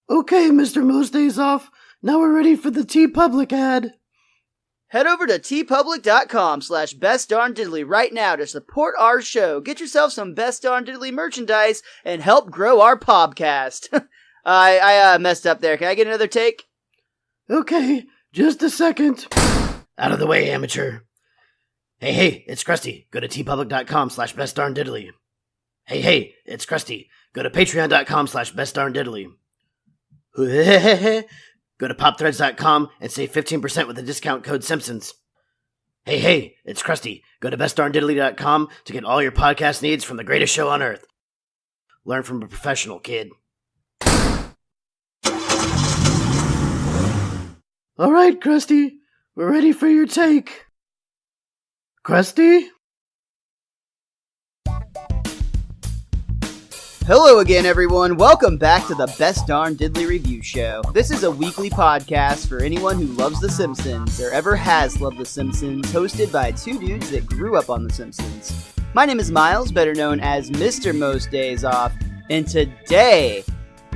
Okay, MrMostDaysOff. Now we're ready for the TeePublic ad. Head over to tpublic.com/bestdarndiddly right now to support our show. Get yourself some Best Darn Diddly merchandise and help grow our podcast. I messed up there. Can I get another take? Okay, just a second. Out of the way, amateur. Hey, it's Krusty. Go to tpublic.com/bestdarndiddly. Hey, it's Krusty. Go to patreon.com/bestdarndiddly. Go to popthreads.com and save 15% with the discount code Simpsons. Hey, it's Krusty. Go to bestdarndiddly.com to get all your podcast needs from the greatest show on earth. Learn from a professional, kid. All right, Krusty. We're ready for your take. Krusty? Hello again, everyone. Welcome back to the Best Darn Diddly Review Show. This is a weekly podcast for anyone who loves The Simpsons or ever has loved The Simpsons, hosted by two dudes that grew up on The Simpsons. My name is Miles, better known as MrMostDaysOff, and today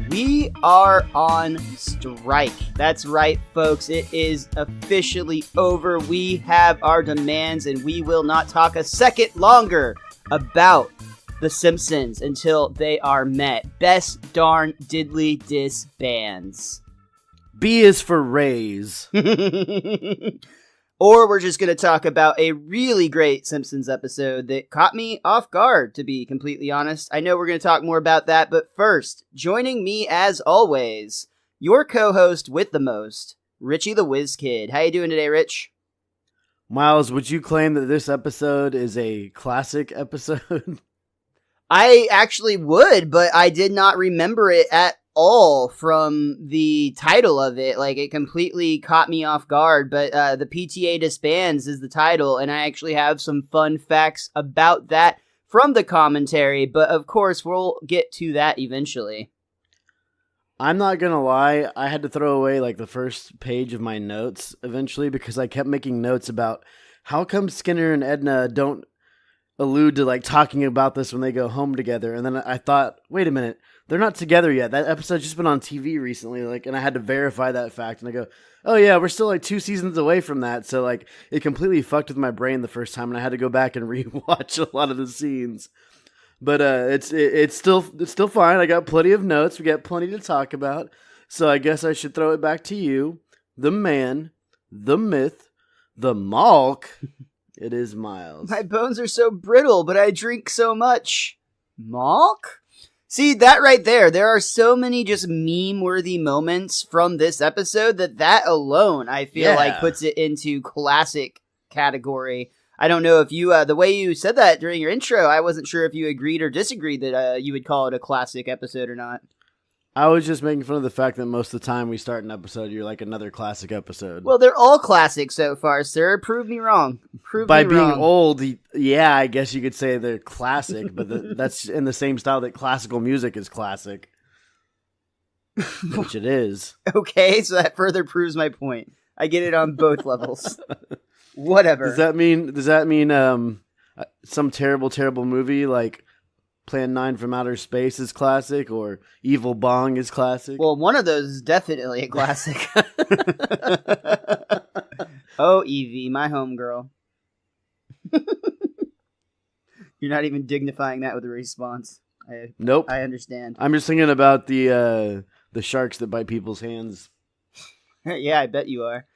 we are on strike. That's right, folks. It is officially over. We have our demands, and we will not talk a second longer about The Simpsons until they are met. Best Darn Diddly Disbands. B is for raise. Or we're just going to talk about a really great Simpsons episode that caught me off guard, to be completely honest. I know we're going to talk more about that, but first, joining me as always, your co-host with the most, Richie the WizKid. How you doing today, Rich? Miles, would you claim that this episode is a classic episode? I actually would, but I did not remember it at all from the title of it. Like, it completely caught me off guard, but the PTA Disbands is the title, and I actually have some fun facts about that from the commentary, but of course, we'll get to that eventually. I'm not gonna lie, I had to throw away like the first page of my notes eventually because I kept making notes about how come Skinner and Edna don't allude to like talking about this when they go home together, and then I thought, wait a minute, they're not together yet. That episode's just been on TV recently, like, and I had to verify that fact, and I go, oh yeah, we're still like 2 seasons away from that, so like it completely fucked with my brain the first time, and I had to go back and rewatch a lot of the scenes. But it's still fine. I got plenty of notes. We got plenty to talk about, so I guess I should throw it back to you, the man, the myth, the Malk. It is Miles. My bones are so brittle, but I drink so much. Malk? See, that right there, there are so many just meme-worthy moments from this episode that alone, I feel like, puts it into classic category. I don't know if you, the way you said that during your intro, I wasn't sure if you agreed or disagreed that you would call it a classic episode or not. I was just making fun of the fact that most of the time we start an episode, you're like another classic episode. Well, they're all classic so far, sir. Prove me wrong. By being old, yeah, I guess you could say they're classic, but that's in the same style that classical music is classic. Which it is. Okay, so that further proves my point. I get it on both levels. Whatever. Does that mean some terrible movie like Plan 9 from Outer Space is classic, or Evil Bong is classic? Well, one of those is definitely a classic. Oh, Evie, my homegirl. You're not even dignifying that with a response. Nope. I understand. I'm just thinking about the sharks that bite people's hands. Yeah, I bet you are.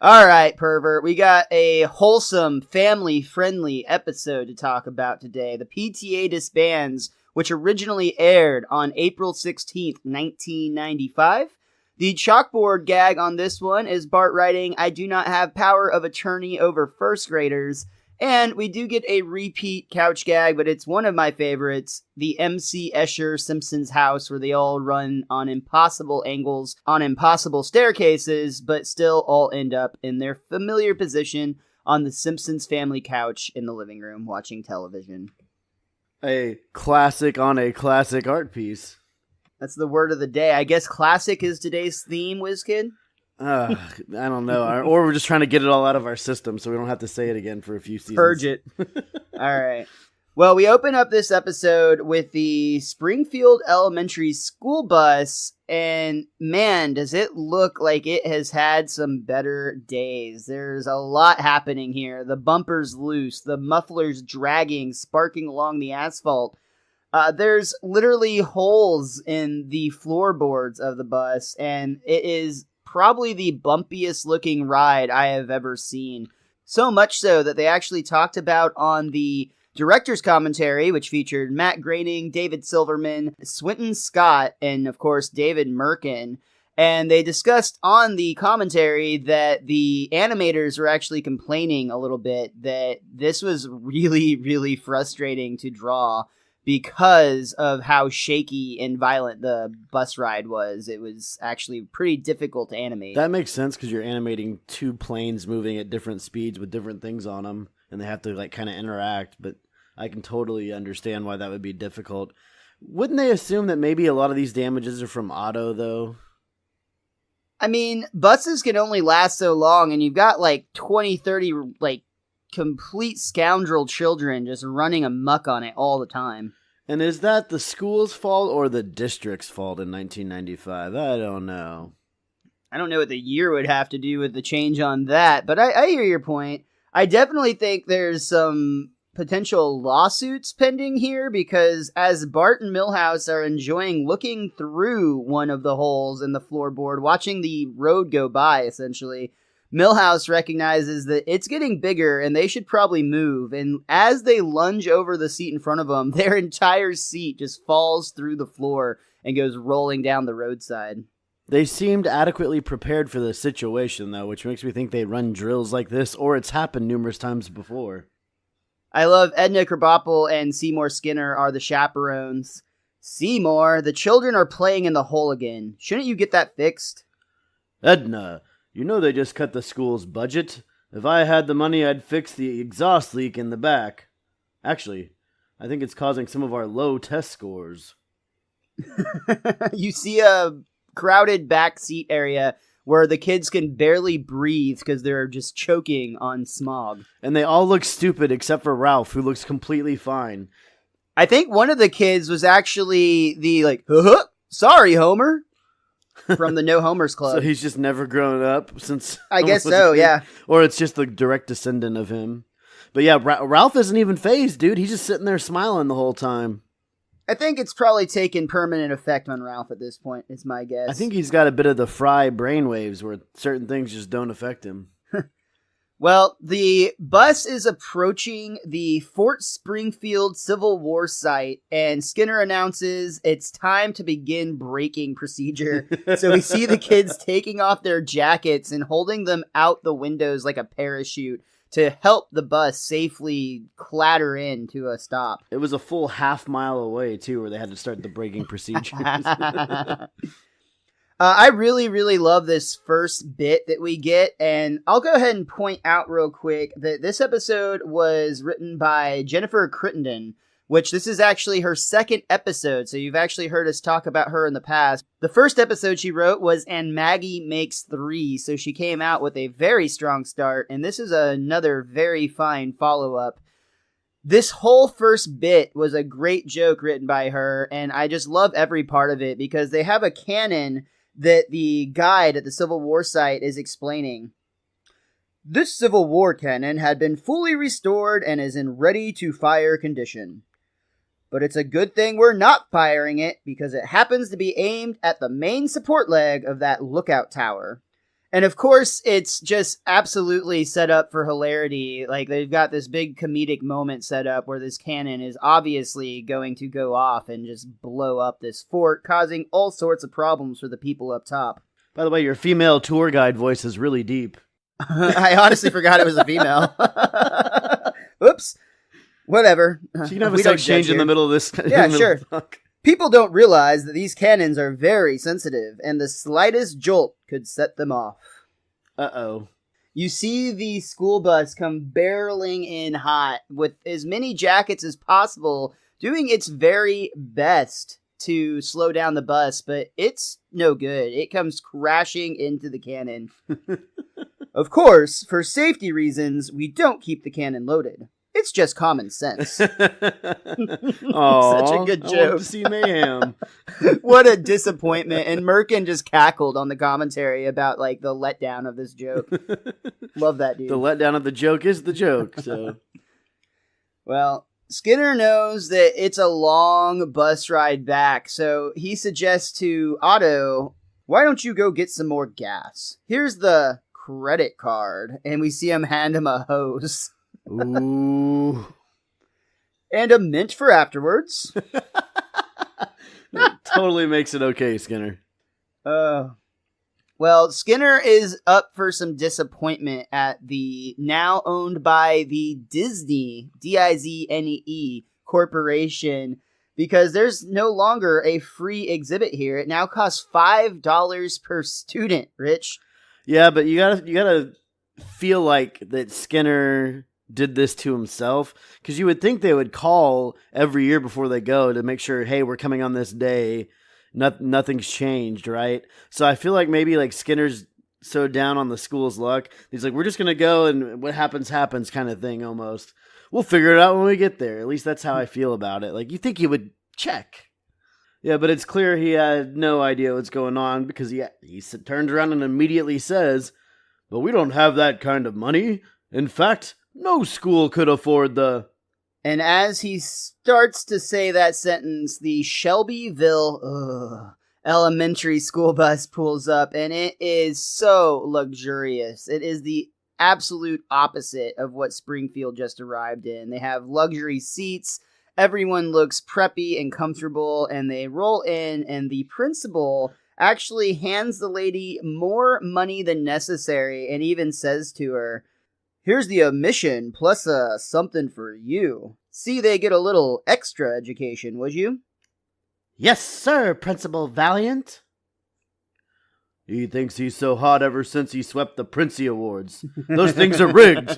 All right, pervert. We got a wholesome, family-friendly episode to talk about today. The PTA Disbands, which originally aired on April 16th, 1995. The chalkboard gag on this one is Bart writing, "I do not have power of attorney over first graders." And we do get a repeat couch gag, but it's one of my favorites. The MC Escher Simpsons house, where they all run on impossible angles, on impossible staircases, but still all end up in their familiar position on the Simpsons family couch in the living room watching television. A classic on a classic art piece. That's the word of the day. I guess classic is today's theme, WizKid? I don't know. Or we're just trying to get it all out of our system so we don't have to say it again for a few seasons. Purge it. All right. Well, we open up this episode with the Springfield Elementary School bus, and man, does it look like it has had some better days. There's a lot happening here. The bumper's loose, the muffler's dragging, sparking along the asphalt. There's literally holes in the floorboards of the bus, and it is probably the bumpiest looking ride I have ever seen. So much so that they actually talked about on the director's commentary, which featured Matt Groening, David Silverman, Swinton Scott, and of course David Merkin. And they discussed on the commentary that the animators were actually complaining a little bit that this was really, really frustrating to draw because of how shaky and violent the bus ride was. It was actually pretty difficult to animate. That makes sense because you're animating two planes moving at different speeds with different things on them, and they have to like kind of interact, but I can totally understand why that would be difficult. Wouldn't they assume that maybe a lot of these damages are from Otto, though? I mean, buses can only last so long, and you've got like 20, 30 like complete scoundrel children just running amok on it all the time. And is that the school's fault or the district's fault in 1995? I don't know. I don't know what the year would have to do with the change on that, but I hear your point. I definitely think there's some potential lawsuits pending here because as Bart and Milhouse are enjoying looking through one of the holes in the floorboard, watching the road go by, essentially, Milhouse recognizes that it's getting bigger and they should probably move. And as they lunge over the seat in front of them, their entire seat just falls through the floor and goes rolling down the roadside. They seemed adequately prepared for the situation, though, which makes me think they run drills like this, or it's happened numerous times before. I love Edna Krabappel and Seymour Skinner are the chaperones. Seymour, the children are playing in the hole again. Shouldn't you get that fixed? Edna, you know they just cut the school's budget. If I had the money, I'd fix the exhaust leak in the back. Actually, I think it's causing some of our low test scores. You see a crowded back seat area where the kids can barely breathe because they're just choking on smog. And they all look stupid except for Ralph, who looks completely fine. I think one of the kids was actually the, sorry, Homer, from the No Homers Club. So he's just never grown up since... I guess so, yeah. Or it's just the direct descendant of him. But yeah, Ralph isn't even phased, dude. He's just sitting there smiling the whole time. I think it's probably taken permanent effect on Ralph at this point, is my guess. I think he's got a bit of the Fry brainwaves where certain things just don't affect him. Well, the bus is approaching the Fort Springfield Civil War site, and Skinner announces it's time to begin braking procedure. So we see the kids taking off their jackets and holding them out the windows like a parachute to help the bus safely clatter into a stop. It was a full half mile away, too, where they had to start the braking procedures. I really, really love this first bit that we get, and I'll go ahead and point out real quick that this episode was written by Jennifer Crittenden, which this is actually her second episode, so you've actually heard us talk about her in the past. The first episode she wrote was And Maggie Makes Three, so she came out with a very strong start, and this is another very fine follow-up. This whole first bit was a great joke written by her, and I just love every part of it because they have a canon that the guide at the Civil War site is explaining. This Civil War cannon had been fully restored and is in ready-to-fire condition. But it's a good thing we're not firing it because it happens to be aimed at the main support leg of that lookout tower. And of course, it's just absolutely set up for hilarity. Like, they've got this big comedic moment set up where this cannon is obviously going to go off and just blow up this fort, causing all sorts of problems for the people up top. By the way, your female tour guide voice is really deep. I honestly forgot it was a female. Oops. Whatever. She can have a sex change in the middle of this. Yeah, sure. People don't realize that these cannons are very sensitive, and the slightest jolt could set them off. Uh-oh. You see the school bus come barreling in hot with as many jackets as possible, doing its very best to slow down the bus, but it's no good. It comes crashing into the cannon. Of course, for safety reasons, we don't keep the cannon loaded. It's just common sense. Aw, Such a good I joke. wanted to see mayhem. What a disappointment. And Merkin just cackled on the commentary about like the letdown of this joke. Love that dude. The letdown of the joke is the joke. So, Well, Skinner knows that it's a long bus ride back, so he suggests to Otto, why don't you go get some more gas? Here's the credit card. And we see him hand him a hose. ooh, And a mint for afterwards. that totally makes it okay, Skinner. Well, Skinner is up for some disappointment at the now owned by the Disney, Diznee Corporation, because there's no longer a free exhibit here. It now costs $5 per student, Rich. Yeah, but you gotta feel like that Skinner did this to himself, because you would think they would call every year before they go to make sure, hey, we're coming on this day. Nothing's changed, right? So I feel like maybe like Skinner's so down on the school's luck. He's like, we're just gonna go and what happens happens kind of thing almost. We'll figure it out when we get there. At least that's how I feel about it. Like you think he would check. Yeah, but it's clear he had no idea what's going on because he turns around and immediately says, but we don't have that kind of money. In fact, no school could afford the... And as he starts to say that sentence, the Shelbyville elementary school bus pulls up, and it is so luxurious. It is the absolute opposite of what Springfield just arrived in. They have luxury seats. Everyone looks preppy and comfortable, and they roll in, and the principal actually hands the lady more money than necessary and even says to her, here's the admission plus something for you. See, they get a little extra education, would you? Yes, sir, Principal Valiant. He thinks he's so hot ever since he swept the Princey Awards. Those things are rigged.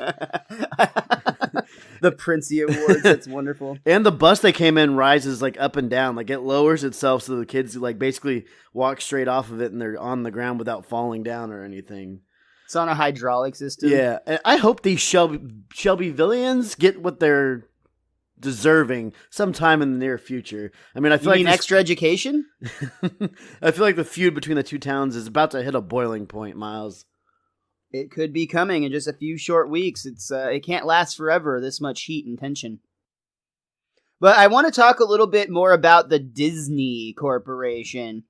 The Princey Awards, that's wonderful. And the bus they came in rises like up and down. Like it lowers itself so the kids like basically walk straight off of it and they're on the ground without falling down or anything. It's on a hydraulic system. Yeah, and I hope these Shelbyvillians get what they're deserving sometime in the near future. I mean, I feel You mean extra education? I feel like the feud between the two towns is about to hit a boiling point, Miles. It could be coming in just a few short weeks. It can't last forever, this much heat and tension. But I want to talk a little bit more about the Disney Corporation.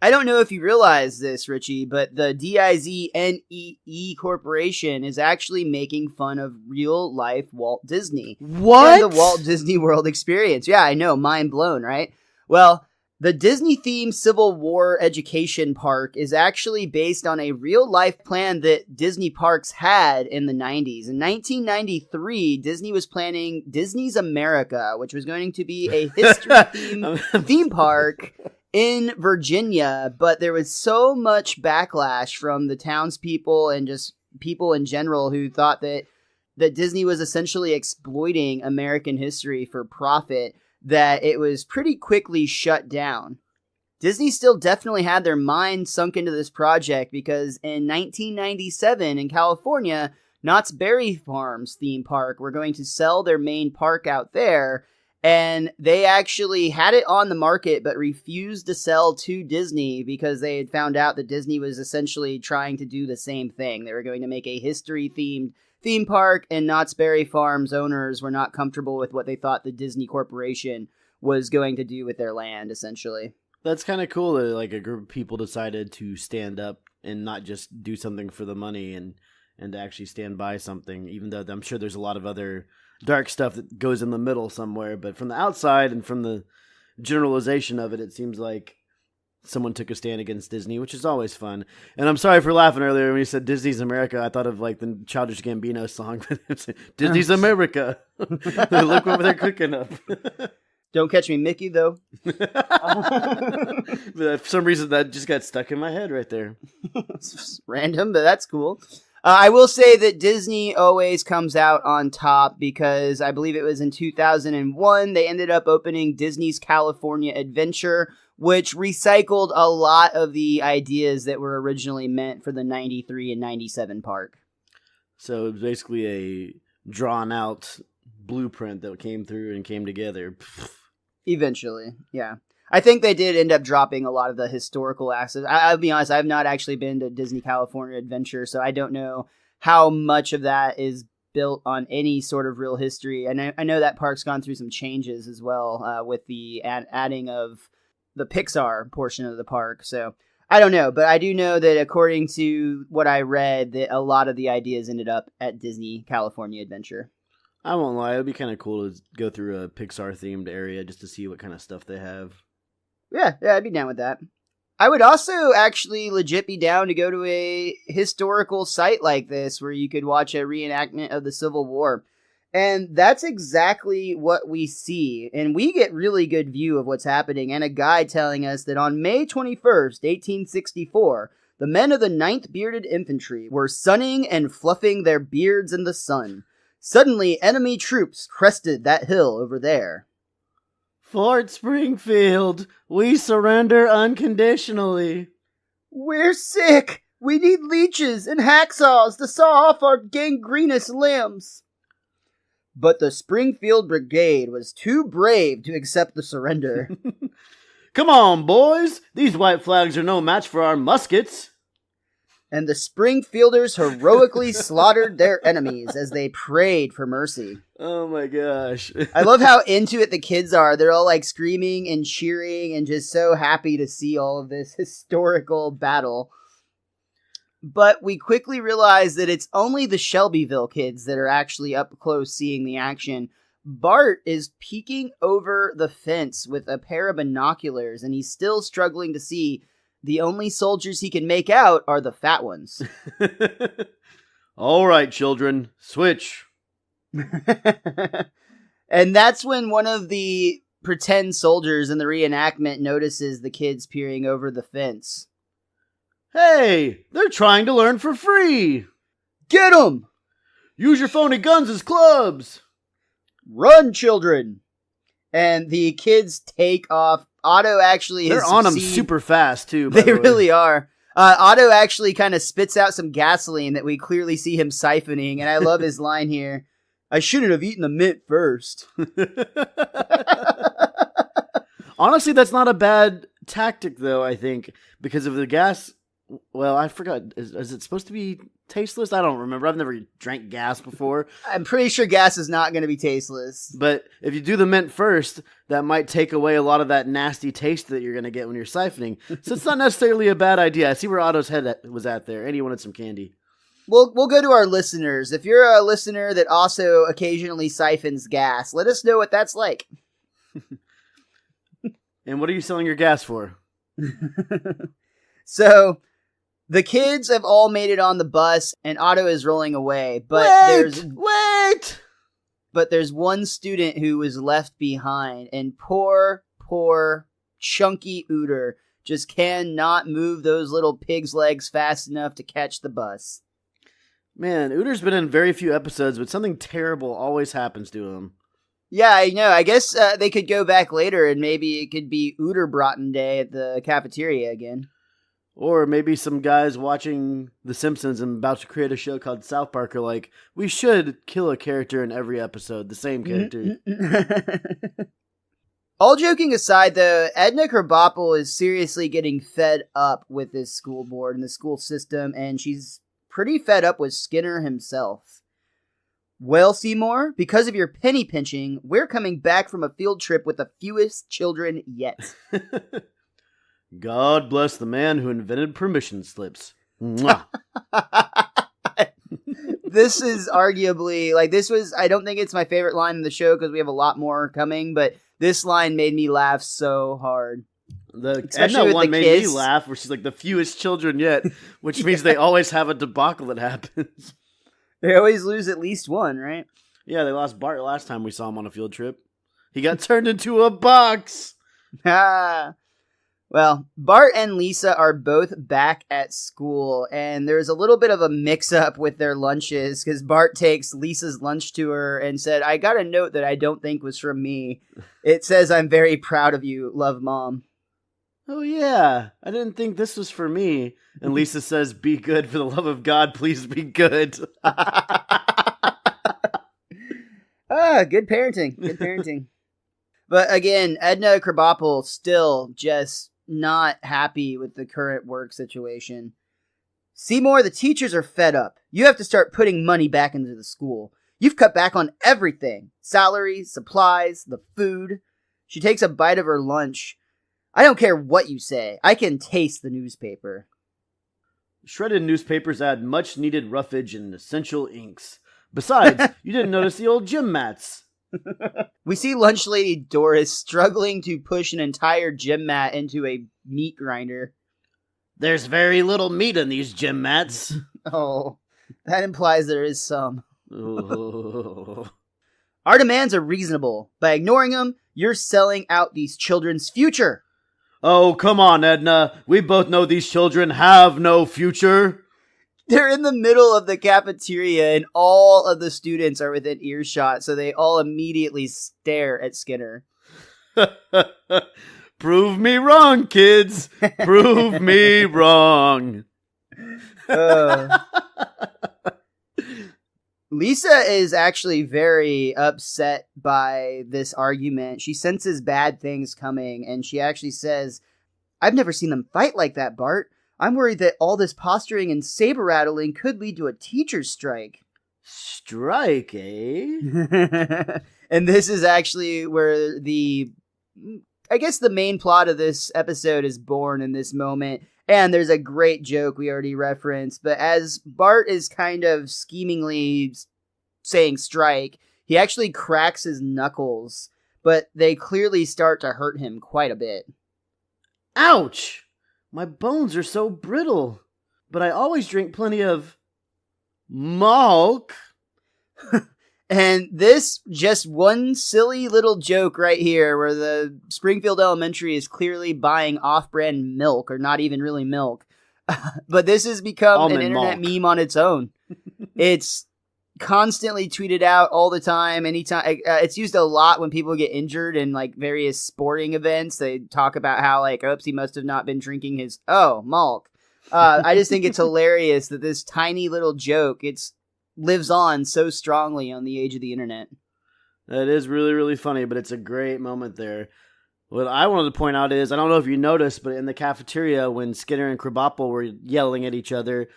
I don't know if you realize this, Richie, but the Diznee Corporation is actually making fun of real-life Walt Disney. What? And the Walt Disney World experience. Yeah, I know, mind blown, right? Well, the Disney-themed Civil War education park is actually based on a real-life plan that Disney Parks had in the 90s. In 1993, Disney was planning Disney's America, which was going to be a history-themed theme park in Virginia, but there was so much backlash from the townspeople and just people in general who thought that Disney was essentially exploiting American history for profit that it was pretty quickly shut down. Disney still definitely had their mind sunk into this project because in 1997 in California, Knott's Berry Farms theme park were going to sell their main park out there. And they actually had it on the market, but refused to sell to Disney because they had found out that Disney was essentially trying to do the same thing. They were going to make a history-themed theme park, and Knott's Berry Farms owners were not comfortable with what they thought the Disney Corporation was going to do with their land, essentially. That's kind of cool that like a group of people decided to stand up and not just do something for the money and to actually stand by something, even though I'm sure there's a lot of other dark stuff that goes in the middle somewhere, but from the outside and from the generalization of it, it seems like someone took a stand against Disney, which is always fun. And I'm sorry for laughing earlier when you said Disney's America. I thought of like the Childish Gambino song, Disney's America. Look what they're cooking up. Don't catch me, Mickey, though. But for some reason, that just got stuck in my head right there. It's random, but that's cool. I will say that Disney always comes out on top because I believe it was in 2001, they ended up opening Disney's California Adventure, which recycled a lot of the ideas that were originally meant for the 93 and 97 park. So it was basically a drawn-out blueprint that came through and came together. Eventually, yeah. I think they did end up dropping a lot of the historical aspects. I'll be honest, I've not actually been to Disney California Adventure, so I don't know how much of that is built on any sort of real history. And I know that park's gone through some changes as well with the adding of the Pixar portion of the park. So I don't know, but I do know that according to what I read, that a lot of the ideas ended up at Disney California Adventure. I won't lie, it would be kind of cool to go through a Pixar-themed area just to see what kind of stuff they have. Yeah, I'd be down with that. I would also actually legit be down to go to a historical site like this where you could watch a reenactment of the Civil War. And that's exactly what we see. And we get really good view of what's happening and a guide telling us that on May 21st, 1864, the men of the 9th Bearded Infantry were sunning and fluffing their beards in the sun. Suddenly, enemy troops crested that hill over there. Fort Springfield, we surrender unconditionally. We're sick. We need leeches and hacksaws to saw off our gangrenous limbs. But the Springfield Brigade was too brave to accept the surrender. Come on, boys. These white flags are no match for our muskets. And the Springfielders heroically slaughtered their enemies as they prayed for mercy. Oh my gosh. I love how into it the kids are. They're all like screaming and cheering and just so happy to see all of this historical battle. But we quickly realize that it's only the Shelbyville kids that are actually up close seeing the action. Bart is peeking over the fence with a pair of binoculars, and he's still struggling to see. The only soldiers he can make out are the fat ones. All right, children, switch. And that's when one of the pretend soldiers in the reenactment notices the kids peering over the fence. Hey, they're trying to learn for free. Get 'em! Use your phony guns as clubs. Run, children! And the kids take off. Otto actually They're on them super fast, too. They really are. Otto actually kind of spits out some gasoline that we clearly see him siphoning, and I love his line here. I shouldn't have eaten the mint first. Honestly, that's not a bad tactic, though, I think, because of the gas. Well, I forgot. Is it supposed to be tasteless? I don't remember. I've never drank gas before. I'm pretty sure gas is not going to be tasteless. But if you do the mint first, that might take away a lot of that nasty taste that you're going to get when you're siphoning. So it's not necessarily a bad idea. I see where Otto's head was at there, and he wanted some candy. We'll go to our listeners. If you're a listener that also occasionally siphons gas, let us know what that's like. And what are you selling your gas for? So, the kids have all made it on the bus, and Otto is rolling away. But Wait! But there's one student who was left behind, and poor, chunky Ooter just cannot move those little pig's legs fast enough to catch the bus. Man, Ooter's been in very few episodes, but something terrible always happens to him. Yeah, I know. I guess they could go back later, and maybe it could be Ooterbraten Day at the cafeteria again. Or maybe some guys watching The Simpsons and about to create a show called South Park are like, we should kill a character in every episode, the same character. All joking aside, though, Edna Krabappel is seriously getting fed up with this school board and the school system, and she's pretty fed up with Skinner himself. Well, Seymour, because of your penny pinching, we're coming back from a field trip with the fewest children yet. God bless the man who invented permission slips. Mwah. This is arguably, I don't think it's my favorite line in the show because we have a lot more coming, but this line made me laugh so hard. The Edna one made me laugh, where she's like the fewest children yet, which means they always have a debacle that happens. They always lose at least one, right? Yeah, they lost Bart last time we saw him on a field trip. He got turned into a box. Well, Bart and Lisa are both back at school, and there's a little bit of a mix-up with their lunches, because Bart takes Lisa's lunch to her and said, I got a note that I don't think was from me. It says, I'm very proud of you, love, Mom. Oh, yeah, I didn't think this was for me. And Lisa says, be good, for the love of God, please be good. Good parenting. Good parenting. But again, Edna Krabappel still just not happy with the current work situation. Seymour, the teachers are fed up. You have to start putting money back into the school. You've cut back on everything. Salaries, supplies, the food. She takes a bite of her lunch. I don't care what you say. I can taste the newspaper. Shredded newspapers add much needed roughage and essential inks. Besides, you didn't notice the old gym mats. We see lunch lady Doris struggling to push an entire gym mat into a meat grinder. There's very little meat in these gym mats. Oh, that implies there is some. Oh. Our demands are reasonable. By ignoring them, you're selling out these children's future. Oh, come on, Edna. We both know these children have no future. They're in the middle of the cafeteria and all of the students are within earshot, so they all immediately stare at Skinner. Prove me wrong, kids. Prove me wrong. Lisa is actually very upset by this argument. She senses bad things coming, and she actually says, I've never seen them fight like that, Bart. I'm worried that all this posturing and saber rattling could lead to a teacher's strike. Strike, eh? And this is actually where I guess the main plot of this episode is born in this moment. And there's a great joke we already referenced. But as Bart is kind of schemingly saying strike, he actually cracks his knuckles. But they clearly start to hurt him quite a bit. Ouch! My bones are so brittle. But I always drink plenty of milk. And this, just one silly little joke right here where the Springfield Elementary is clearly buying off-brand milk, or not even really milk. But this has become Almond an internet milk. meme on its own. It's constantly tweeted out all the time. Anytime it's used a lot when people get injured in like various sporting events. They talk about how like, oops, he must have not been drinking his milk. I just think it's hilarious that this tiny little joke lives on so strongly on the age of the internet. That is really, really funny, but it's a great moment there. What I wanted to point out is, I don't know if you noticed, but in the cafeteria when Skinner and Krabappel were yelling at each other,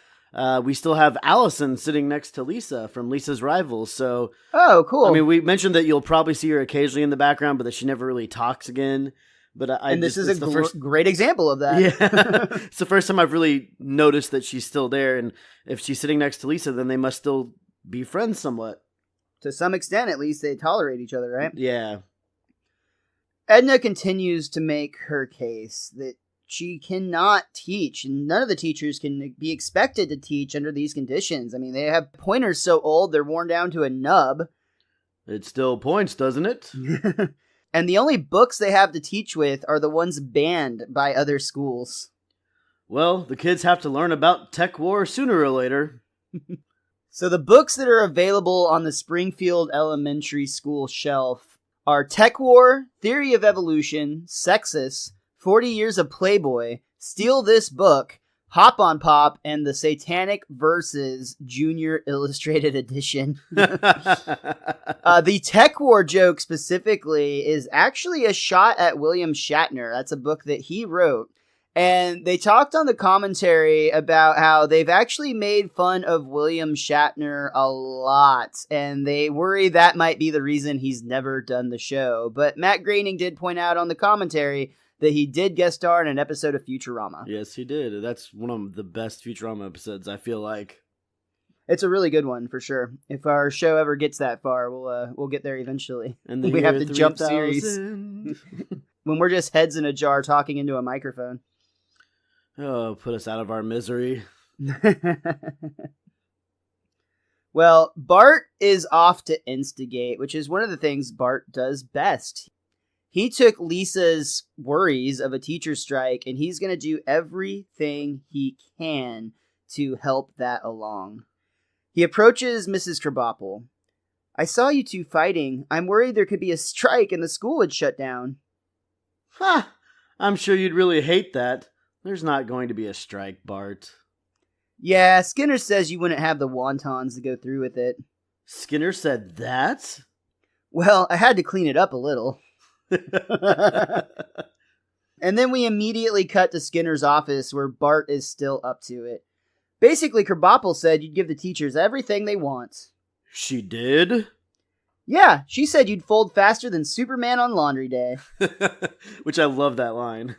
we still have Allison sitting next to Lisa from Lisa's Rivals. So, oh, cool. I mean, we mentioned that you'll probably see her occasionally in the background, but that she never really talks again. But this is a great example of that. Yeah, it's the first time I've really noticed that she's still there, and if she's sitting next to Lisa, then they must still be friends somewhat. To some extent, at least, they tolerate each other, right? Yeah. Edna continues to make her case that she cannot teach, and none of the teachers can be expected to teach under these conditions. I mean, they have pointers so old, they're worn down to a nub. It still points, doesn't it? And the only books they have to teach with are the ones banned by other schools. Well, the kids have to learn about tech war sooner or later. So the books that are available on the Springfield Elementary School shelf are Tech War, Theory of Evolution, Sexus, 40 Years of Playboy, Steal This Book, Hop on Pop, and the Satanic Verses Junior Illustrated Edition. The Tech War joke specifically is actually a shot at William Shatner. That's a book that he wrote. And they talked on the commentary about how they've actually made fun of William Shatner a lot. And they worry that might be the reason he's never done the show. But Matt Groening did point out on the commentary that he did guest star in an episode of Futurama. Yes, he did. That's one of the best Futurama episodes, I feel like. It's a really good one, for sure. If our show ever gets that far, we'll get there eventually. And we have to jump 3000. series. When we're just heads in a jar talking into a microphone. Oh, put us out of our misery. Well, Bart is off to instigate, which is one of the things Bart does best. He took Lisa's worries of a teacher strike, and he's going to do everything he can to help that along. He approaches Mrs. Krabappel. I saw you two fighting. I'm worried there could be a strike and the school would shut down. Ha! I'm sure you'd really hate that. There's not going to be a strike, Bart. Yeah, Skinner says you wouldn't have the wontons to go through with it. Skinner said that? Well, I had to clean it up a little. And then we immediately cut to Skinner's office where Bart is still up to it. Basically, Krabappel said you'd give the teachers everything they want. She did? Yeah, she said you'd fold faster than Superman on laundry day. Which I love that line.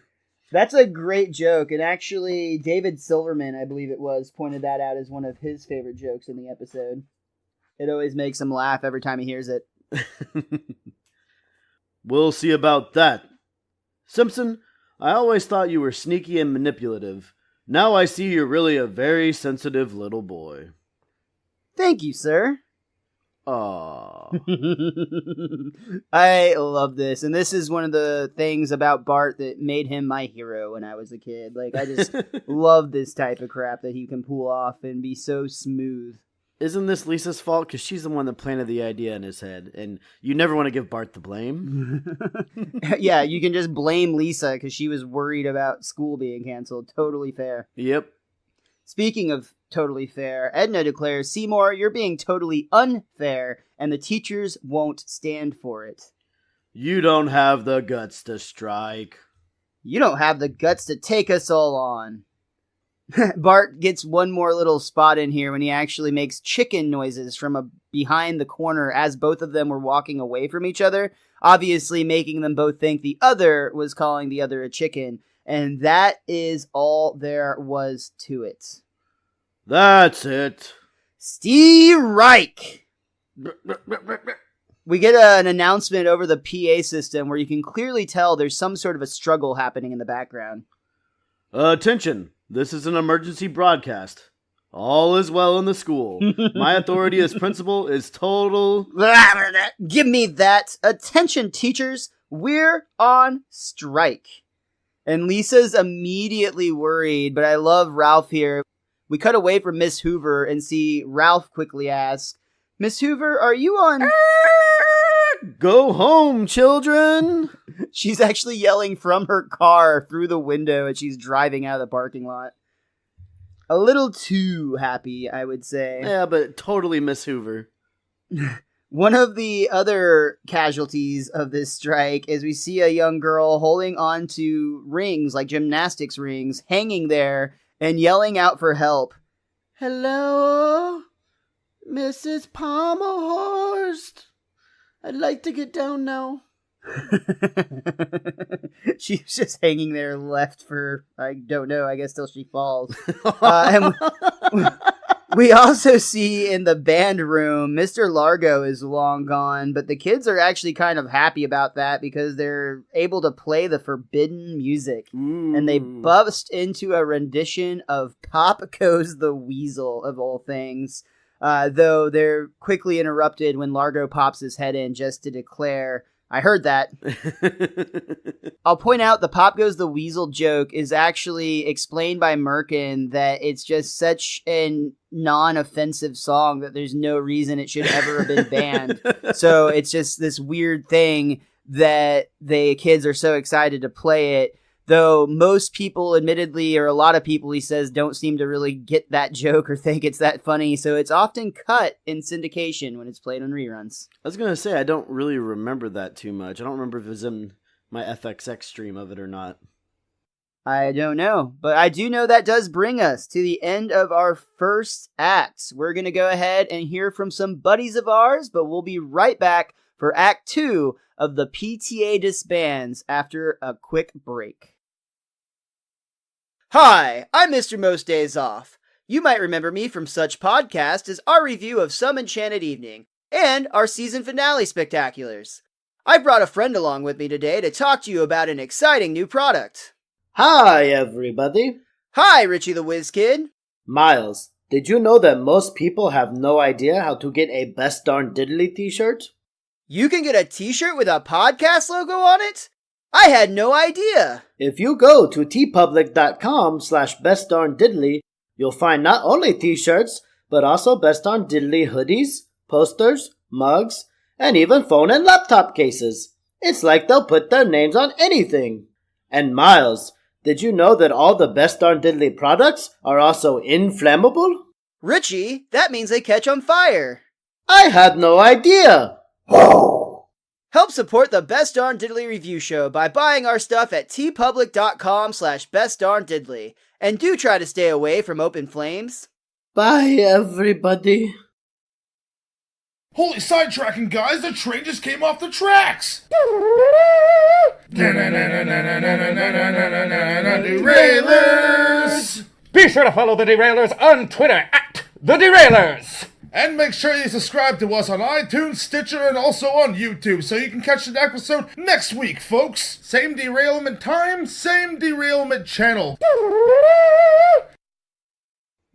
That's a great joke, and actually, David Silverman, I believe it was, pointed that out as one of his favorite jokes in the episode. It always makes him laugh every time he hears it. We'll see about that. Simpson, I always thought you were sneaky and manipulative. Now I see you're really a very sensitive little boy. Thank you, sir. Aww. I love this, and this is one of the things about Bart that made him my hero when I was a kid. Like, I just love this type of crap that he can pull off and be so smooth. Isn't this Lisa's fault? Because she's the one that planted the idea in his head, and you never want to give Bart the blame. Yeah, you can just blame Lisa because she was worried about school being canceled. Totally fair. Yep. Speaking of totally fair, Edna declares, Seymour, you're being totally unfair, and the teachers won't stand for it. You don't have the guts to strike. You don't have the guts to take us all on. Bart gets one more little spot in here when he actually makes chicken noises from behind the corner as both of them were walking away from each other, obviously making them both think the other was calling the other a chicken, and that is all there was to it. That's it. Steve Reich! We get an announcement over the PA system where you can clearly tell there's some sort of a struggle happening in the background. Attention. This is an emergency broadcast. All is well in the school. My authority as principal is total... Give me that. Attention, teachers. We're on strike. And Lisa's immediately worried, but I love Ralph here. We cut away from Miss Hoover and see Ralph quickly ask, Miss Hoover, are you on... Go home, children! She's actually yelling from her car through the window as she's driving out of the parking lot. A little too happy, I would say. Yeah, but totally Miss Hoover. One of the other casualties of this strike is we see a young girl holding on to rings, like gymnastics rings, hanging there and yelling out for help. Hello, Mrs. Pomerhorst. I'd like to get down now. She's just hanging there left for, I don't know, I guess till she falls. And we also see in the band room, Mr. Largo is long gone, but the kids are actually kind of happy about that because they're able to play the forbidden music. Ooh. And they bust into a rendition of Pop Goes the Weasel, of all things. Though they're quickly interrupted when Largo pops his head in just to declare, I heard that. I'll point out the Pop Goes the Weasel joke is actually explained by Merkin that it's just such a non-offensive song that there's no reason it should ever have been banned. So it's just this weird thing that the kids are so excited to play it. Though most people, admittedly, or a lot of people, he says, don't seem to really get that joke or think it's that funny. So it's often cut in syndication when it's played on reruns. I was going to say, I don't really remember that too much. I don't remember if it was in my FXX stream of it or not. I don't know, but I do know that does bring us to the end of our first act. We're going to go ahead and hear from some buddies of ours, but we'll be right back for Act 2 of the PTA Disbands after a quick break. Hi, I'm MrMostDaysOff. You might remember me from such podcasts as our review of Some Enchanted Evening and our season finale spectaculars. I brought a friend along with me today to talk to you about an exciting new product. Hi, everybody. Hi, Richie the WizKid. Miles, did you know that most people have no idea how to get a Best Darn Diddly t-shirt? You can get a t-shirt with a podcast logo on it? I had no idea. If you go to tpublic.com/bestdarndiddly, you'll find not only t-shirts, but also Best Darn Diddly hoodies, posters, mugs, and even phone and laptop cases. It's like they'll put their names on anything. And Miles, did you know that all the Best Darn Diddly products are also inflammable? Richie, that means they catch on fire. I had no idea. Help support the Best Darn Diddly Review Show by buying our stuff at tpublic.com/bestdarndiddly. And do try to stay away from open flames. Bye, everybody. Holy sidetracking, guys! The train just came off the tracks! Derailers! Be sure to follow the Derailers on Twitter at the Derailers! And make sure you subscribe to us on iTunes, Stitcher, and also on YouTube so you can catch the episode next week, folks! Same derailment time, same derailment channel.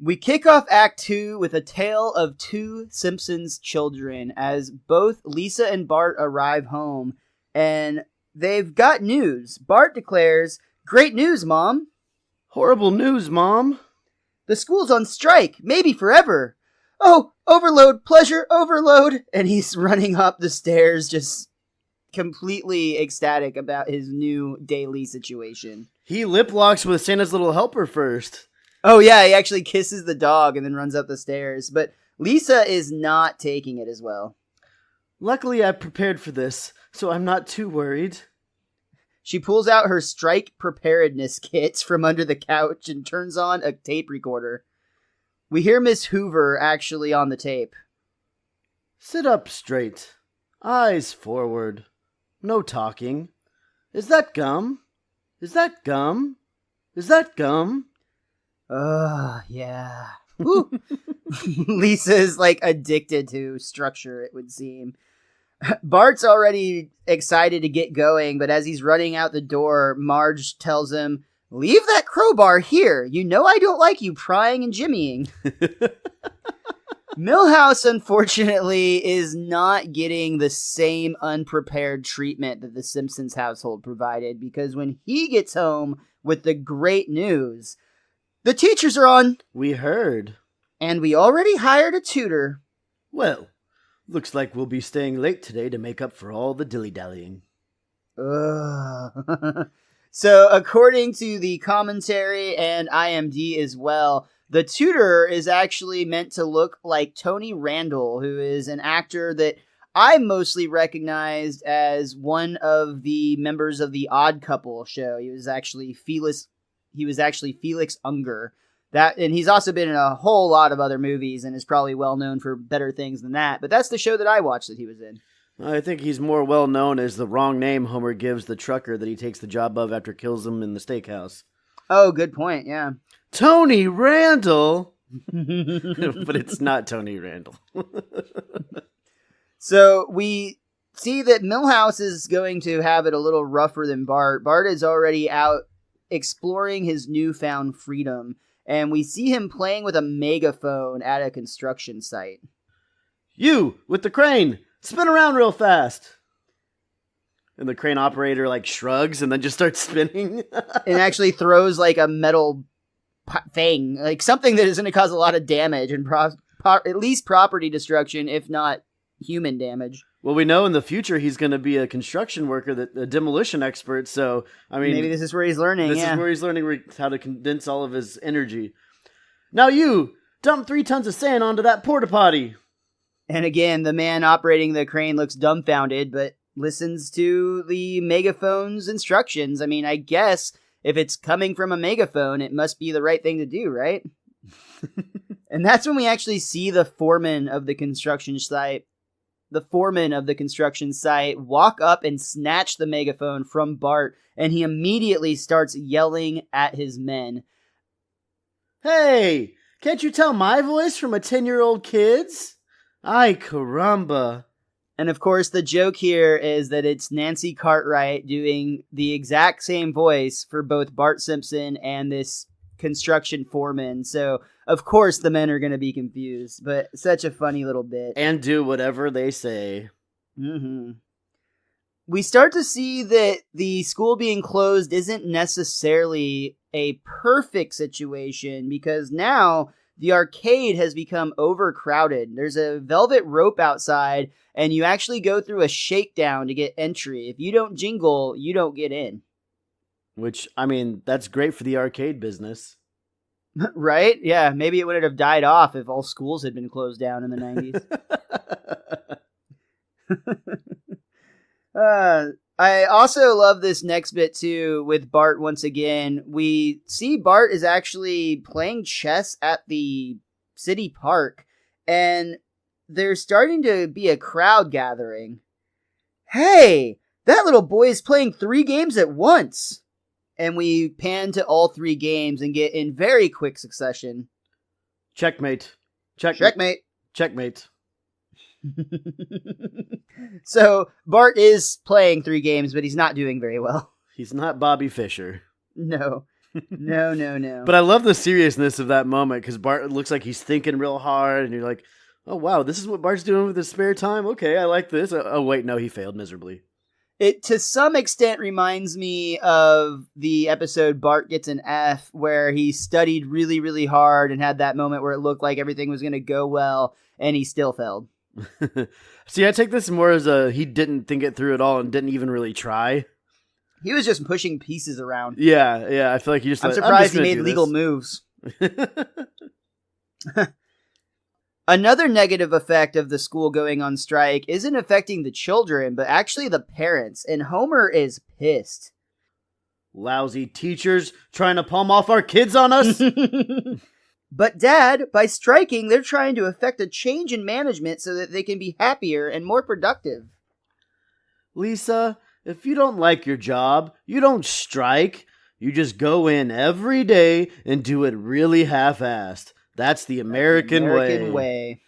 We kick off Act 2 with a tale of two Simpsons children as both Lisa and Bart arrive home, and they've got news. Bart declares, "Great news, Mom." Horrible news, Mom. "The school's on strike, maybe forever." "Oh, overload, pleasure, overload." And he's running up the stairs just completely ecstatic about his new daily situation. He lip locks with Santa's little helper first. Oh yeah, he actually kisses the dog and then runs up the stairs. But Lisa is not taking it as well. Luckily, I prepared for this, so I'm not too worried. She pulls out her strike preparedness kit from under the couch and turns on a tape recorder. We hear Miss Hoover actually on the tape. Sit up straight. Eyes forward. No talking. Is that gum? Is that gum? Is that gum? Yeah. Woo. Lisa is like addicted to structure, it would seem. Bart's already excited to get going, but as he's running out the door, Marge tells him, "Leave that crowbar here. You know I don't like you prying and jimmying." Milhouse, unfortunately, is not getting the same unprepared treatment that the Simpsons household provided, because when he gets home with the great news, the teachers are on. We heard. And we already hired a tutor. Well, looks like we'll be staying late today to make up for all the dilly-dallying. So, according to the commentary and IMD as well, the tutor is actually meant to look like Tony Randall, who is an actor that I mostly recognized as one of the members of the Odd Couple show. He was actually Felix Unger. And he's also been in a whole lot of other movies and is probably well known for better things than that. But that's the show that I watched that he was in. I think he's more well known as the wrong name Homer gives the trucker that he takes the job of after kills him in the steakhouse. Oh, good point, yeah. Tony Randall! But it's not Tony Randall. So we see that Milhouse is going to have it a little rougher than Bart. Bart is already out exploring his newfound freedom, and we see him playing with a megaphone at a construction site. "You, with the crane, spin around real fast!" And the crane operator, shrugs and then just starts spinning. And actually throws, a metal thing, something that is going to cause a lot of damage and at least property destruction, if not human damage. Well, we know in the future he's going to be a construction worker, a demolition expert, so, maybe this is where he's learning, This is where he's learning how to condense all of his energy. "Now you, dump 3 tons of sand onto that porta potty!" And again, the man operating the crane looks dumbfounded, but listens to the megaphone's instructions. I guess if it's coming from a megaphone, it must be the right thing to do, right? And that's when we actually see the foreman of the construction site walk up and snatch the megaphone from Bart, and he immediately starts yelling at his men. "Hey, can't you tell my voice from a 10-year-old kid's? Ay, caramba." And of course, the joke here is that it's Nancy Cartwright doing the exact same voice for both Bart Simpson and this construction foreman. So, of course, the men are going to be confused, but such a funny little bit. And do whatever they say. Mm-hmm. We start to see that the school being closed isn't necessarily a perfect situation, because now the arcade has become overcrowded. There's a velvet rope outside, and you actually go through a shakedown to get entry. If you don't jingle, you don't get in. Which, that's great for the arcade business. Right? Yeah, maybe it wouldn't have died off if all schools had been closed down in the 90s. I also love this next bit too with Bart once again. We see Bart is actually playing chess at the city park, and there's starting to be a crowd gathering. Hey, that little boy is playing 3 games at once. And we pan to all 3 games and get in very quick succession. Checkmate. Checkmate. Checkmate. So Bart is playing 3 games, but he's not doing very well. He's not Bobby Fischer. No. No. But I love the seriousness of that moment because Bart looks like he's thinking real hard, and you're like, oh, wow, this is what Bart's doing with his spare time? Okay, I like this. Oh, wait, no, he failed miserably. It, to some extent, reminds me of the episode Bart Gets an F, where he studied really, really hard and had that moment where it looked like everything was going to go well, and he still failed. See, I take this more as he didn't think it through at all and didn't even really try. He was just pushing pieces around. Yeah, I feel like he just... I'm surprised he made legal moves. Another negative effect of the school going on strike isn't affecting the children, but actually the parents, and Homer is pissed. Lousy teachers trying to palm off our kids on us? But Dad, by striking, they're trying to effect a change in management so that they can be happier and more productive. Lisa, if you don't like your job, you don't strike. You just go in every day and do it really half-assed. That's the American way.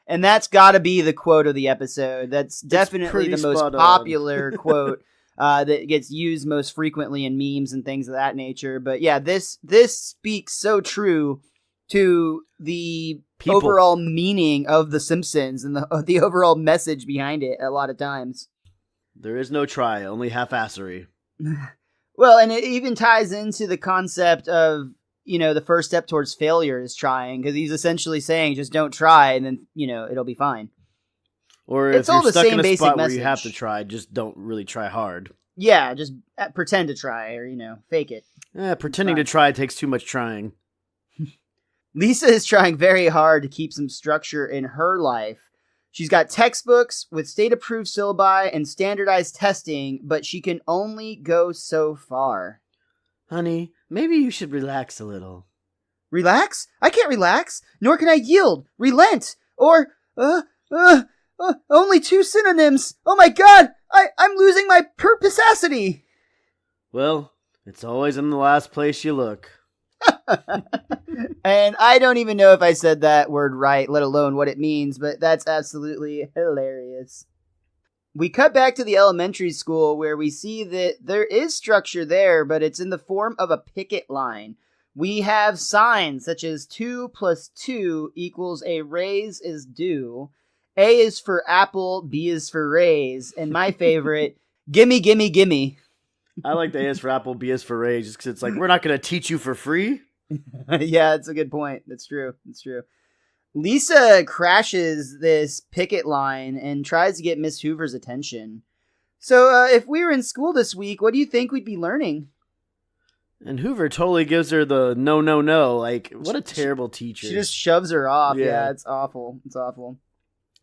And that's got to be the quote of the episode. That's definitely the most popular quote that gets used most frequently in memes and things of that nature. But yeah, this speaks so true to the overall meaning of The Simpsons and the overall message behind it a lot of times. There is no try, only half-assery. Well, and it even ties into the concept of, the first step towards failure is trying, because he's essentially saying just don't try and then, it'll be fine. Or if you're stuck in a spot where you have to try, just don't really try hard. Yeah, just pretend to try or, fake it. Pretending to try takes too much trying. Lisa is trying very hard to keep some structure in her life. She's got textbooks with state-approved syllabi and standardized testing, but she can only go so far. Honey, maybe you should relax a little. Relax? I can't relax, nor can I yield, relent, or, only 2 synonyms. Oh my god, I'm losing my purposacity. Well, it's always in the last place you look. And I don't even know if I said that word right, let alone what it means, but that's absolutely hilarious. We cut back to the elementary school where we see that there is structure there, but it's in the form of a picket line. We have signs such as 2 + 2 = a raise is due. A is for apple, B is for raise, and my favorite, gimme, gimme, gimme. I like the A is for apple, B is for raise, just because it's like, we're not going to teach you for free. Yeah, that's a good point. That's true. Lisa crashes this picket line and tries to get Miss Hoover's attention. So, if we were in school this week, what do you think we'd be learning? And Hoover totally gives her the no. Like, what a terrible teacher. She just shoves her off. Yeah, it's awful. It's awful.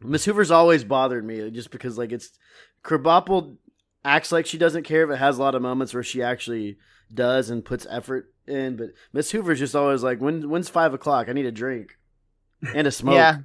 Miss Hoover's always bothered me, just because, like, it's... Krabappel acts like she doesn't care, but has a lot of moments where she actually does and puts effort in. But Miss Hoover's just always like, when's 5 o'clock? I need a drink. And a smoke. Yeah.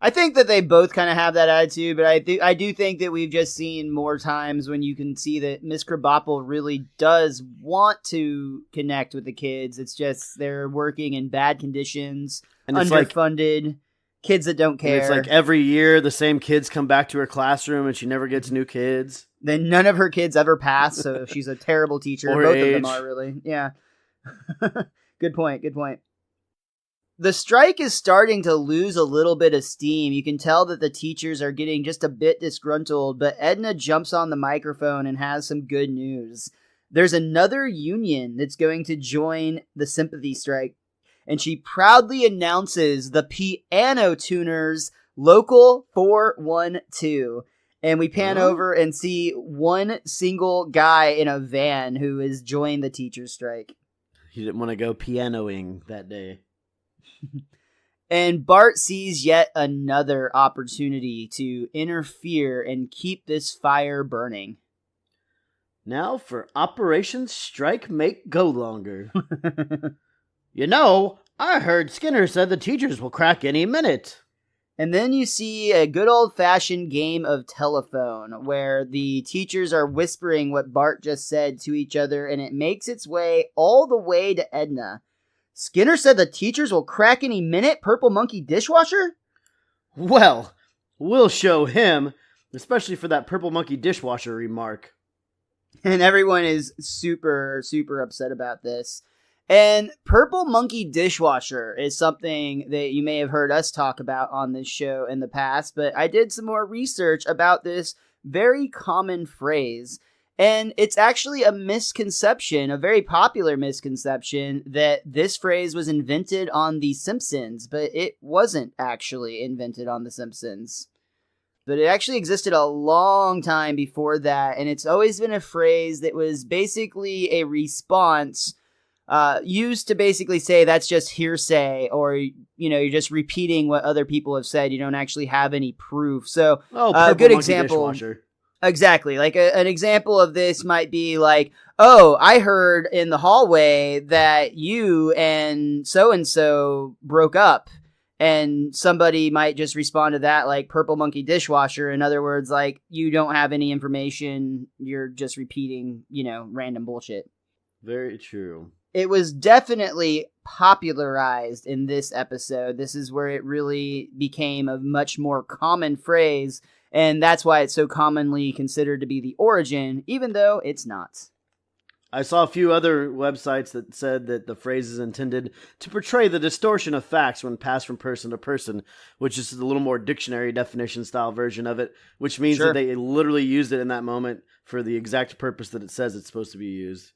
I think that they both kind of have that attitude, but I do think that we've just seen more times when you can see that Miss Krabappel really does want to connect with the kids. It's just they're working in bad conditions, and underfunded, kids that don't care. It's like every year the same kids come back to her classroom and she never gets new kids. Then none of her kids ever pass, so she's a terrible teacher. Both of them are, really. Yeah. Good point. The strike is starting to lose a little bit of steam. You can tell that the teachers are getting just a bit disgruntled, but Edna jumps on the microphone and has some good news. There's another union that's going to join the sympathy strike, and she proudly announces the Piano Tuners Local 412. And we pan over and see one single guy in a van who has joined the teacher's strike. He didn't want to go pianoing that day. And Bart sees yet another opportunity to interfere and keep this fire burning. Now for Operation Strike Make Go Longer. You know, I heard Skinner said the teachers will crack any minute. And then you see a good old-fashioned game of telephone where the teachers are whispering what Bart just said to each other, and it makes its way all the way to Edna. Skinner said the teachers will crack any minute, Purple Monkey Dishwasher? Well, we'll show him, especially for that Purple Monkey Dishwasher remark. And everyone is super, super upset about this. And Purple Monkey Dishwasher is something that you may have heard us talk about on this show in the past, but I did some more research about this very common phrase. And it's actually a misconception, a very popular misconception, that this phrase was invented on The Simpsons, but it wasn't actually invented on The Simpsons. But it actually existed a long time before that, and it's always been a phrase that was basically a response used to basically say that's just hearsay, or, you're just repeating what other people have said. You don't actually have any proof. So, a good example. Dishwasher. Exactly. Like an example of this might be like, oh, I heard in the hallway that you and so broke up. And somebody might just respond to that like Purple Monkey Dishwasher. In other words, like, you don't have any information. You're just repeating, random bullshit. Very true. It was definitely popularized in this episode. This is where it really became a much more common phrase, and that's why it's so commonly considered to be the origin, even though it's not. I saw a few other websites that said that the phrase is intended to portray the distortion of facts when passed from person to person, which is a little more dictionary definition style version of it, which means that they literally used it in that moment for the exact purpose that it says it's supposed to be used.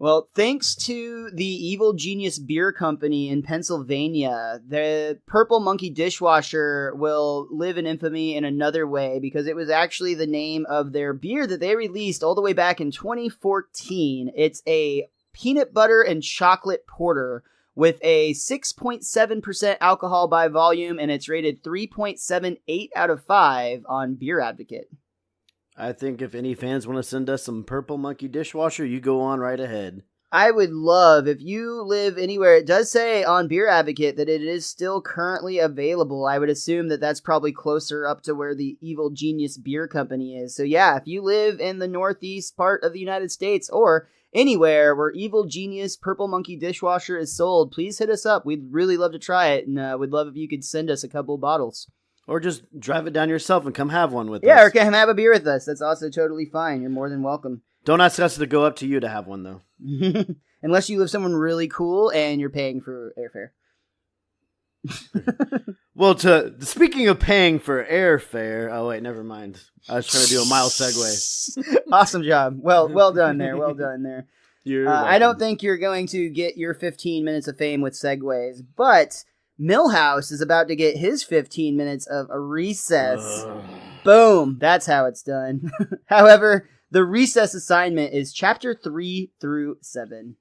Well, thanks to the Evil Genius Beer Company in Pennsylvania, the Purple Monkey Dishwasher will live in infamy in another way, because it was actually the name of their beer that they released all the way back in 2014. It's a peanut butter and chocolate porter with a 6.7% alcohol by volume, and it's rated 3.78 out of 5 on Beer Advocate. I think if any fans want to send us some Purple Monkey Dishwasher, you go on right ahead. I would love, if you live anywhere, it does say on Beer Advocate that it is still currently available. I would assume that that's probably closer up to where the Evil Genius Beer Company is. So yeah, if you live in the northeast part of the United States, or anywhere where Evil Genius Purple Monkey Dishwasher is sold, please hit us up. We'd really love to try it, and we'd love if you could send us a couple of bottles. Or just drive it down yourself and come have one with us. Yeah, or come have a beer with us. That's also totally fine. You're more than welcome. Don't ask us to go up to you to have one, though. Unless you live somewhere really cool and you're paying for airfare. Well, speaking of paying for airfare... Oh, wait, never mind. I was trying to do a mild segue. Awesome job. Well done there. Well done there. I don't think you're going to get your 15 minutes of fame with segues, but... Milhouse is about to get his 15 minutes of a recess. Boom. That's how it's done. However, the recess assignment is chapter 3 through 7.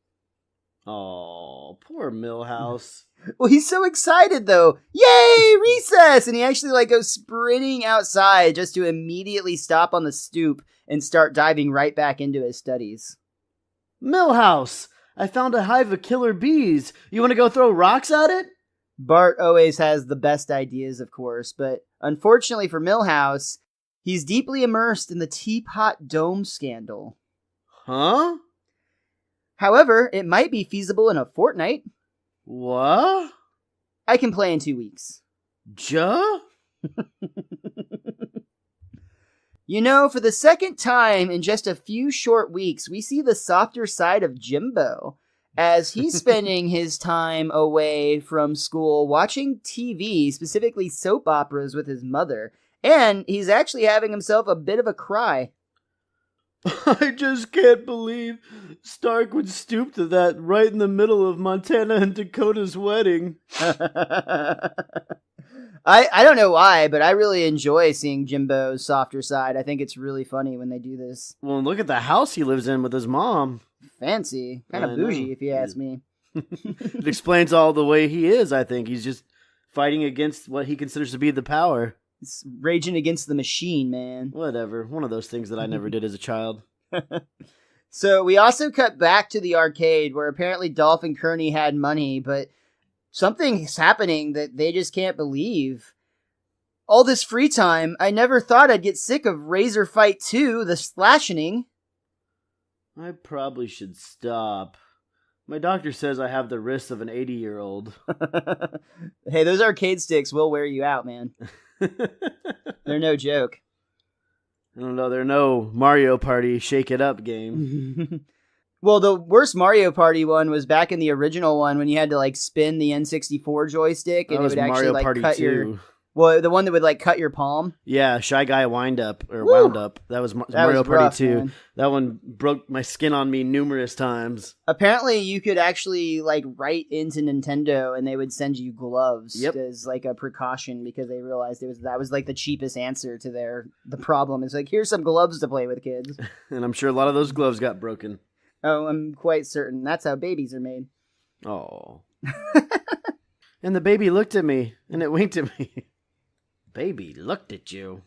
Oh, poor Milhouse. Well, he's so excited, though. Yay, recess! And he actually goes sprinting outside just to immediately stop on the stoop and start diving right back into his studies. Milhouse, I found a hive of killer bees. You want to go throw rocks at it? Bart always has the best ideas, of course, but unfortunately for Milhouse, he's deeply immersed in the Teapot Dome scandal. Huh? However, it might be feasible in a fortnight. What? I can play in 2 weeks. Juh? For the second time in just a few short weeks, we see the softer side of Jimbo, as he's spending his time away from school watching TV, specifically soap operas with his mother, and he's actually having himself a bit of a cry. I just can't believe Stark would stoop to that right in the middle of Montana and Dakota's wedding. I don't know why, but I really enjoy seeing Jimbo's softer side. I think it's really funny when they do this. Well, look at the house he lives in with his mom. Fancy. Kind of bougie, if you ask me. It explains all the way he is, I think. He's just fighting against what he considers to be the power. It's raging against the machine, man. Whatever. One of those things that I never did as a child. So we also cut back to the arcade where apparently Dolph and Kearney had money, but something's happening that they just can't believe. All this free time, I never thought I'd get sick of Razor Fight 2, the slashing. I probably should stop. My doctor says I have the wrists of an 80-year-old. Hey, those arcade sticks will wear you out, man. They're no joke. I don't know, they're no Mario Party Shake It Up game. Well, the worst Mario Party one was back in the original one when you had to like spin the N64 joystick and That it was would actually Mario like Party cut 2. your... Well, the one that would like cut your palm. Yeah, Shy Guy Wound Up. That was Mario was Party rough, 2. man. That one broke my skin on me numerous times. Apparently, you could actually like write into Nintendo, and they would send you gloves as like a precaution because they realized that was like the cheapest answer to the problem. It's like, here's some gloves to play with, kids. And I'm sure a lot of those gloves got broken. Oh, I'm quite certain that's how babies are made. Oh. And the baby looked at me, and it winked at me. Baby looked at you.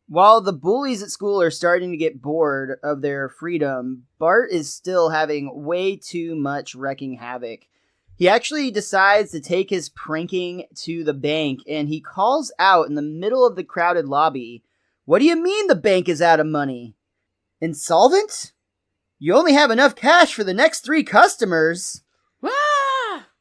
While the bullies at school are starting to get bored of their freedom, Bart is still having way too much wrecking havoc. He actually decides to take his pranking to the bank, and he calls out in the middle of the crowded lobby, "What do you mean the bank is out of money? Insolvent? You only have enough cash for the next 3 customers."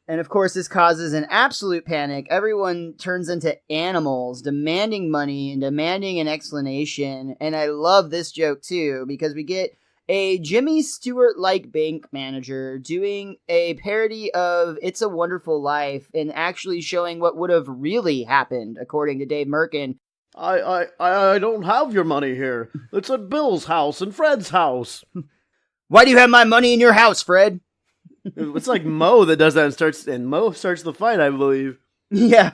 And of course, this causes an absolute panic. Everyone turns into animals, demanding money and demanding an explanation. And I love this joke, too, because we get a Jimmy Stewart-like bank manager doing a parody of It's a Wonderful Life and actually showing what would have really happened, according to Dave Merkin. I don't have your money here. It's at Bill's house and Fred's house. Why do you have my money in your house, Fred? It's like Mo that does that and Mo starts the fight, I believe. Yeah,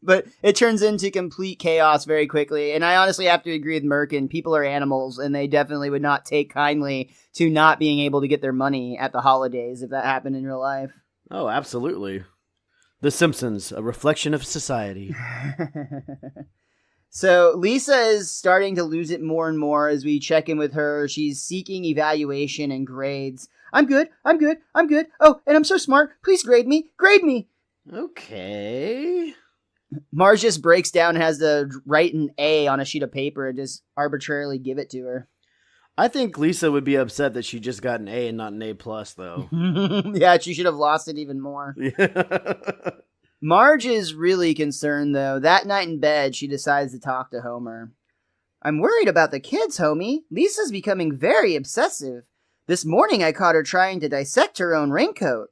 but it turns into complete chaos very quickly. And I honestly have to agree with Merkin. People are animals, and they definitely would not take kindly to not being able to get their money at the holidays if that happened in real life. Oh, absolutely. The Simpsons, a reflection of society. So Lisa is starting to lose it more and more as we check in with her. She's seeking evaluation and grades. I'm good. Oh, and I'm so smart. Please grade me. Okay. Marge just breaks down and has to write an A on a sheet of paper and just arbitrarily give it to her. I think Lisa would be upset that she just got an A and not an A+, though. Yeah, she should have lost it even more. Marge is really concerned, though. That night in bed, she decides to talk to Homer. "I'm worried about the kids, homie. Lisa's becoming very obsessive. This morning I caught her trying to dissect her own raincoat."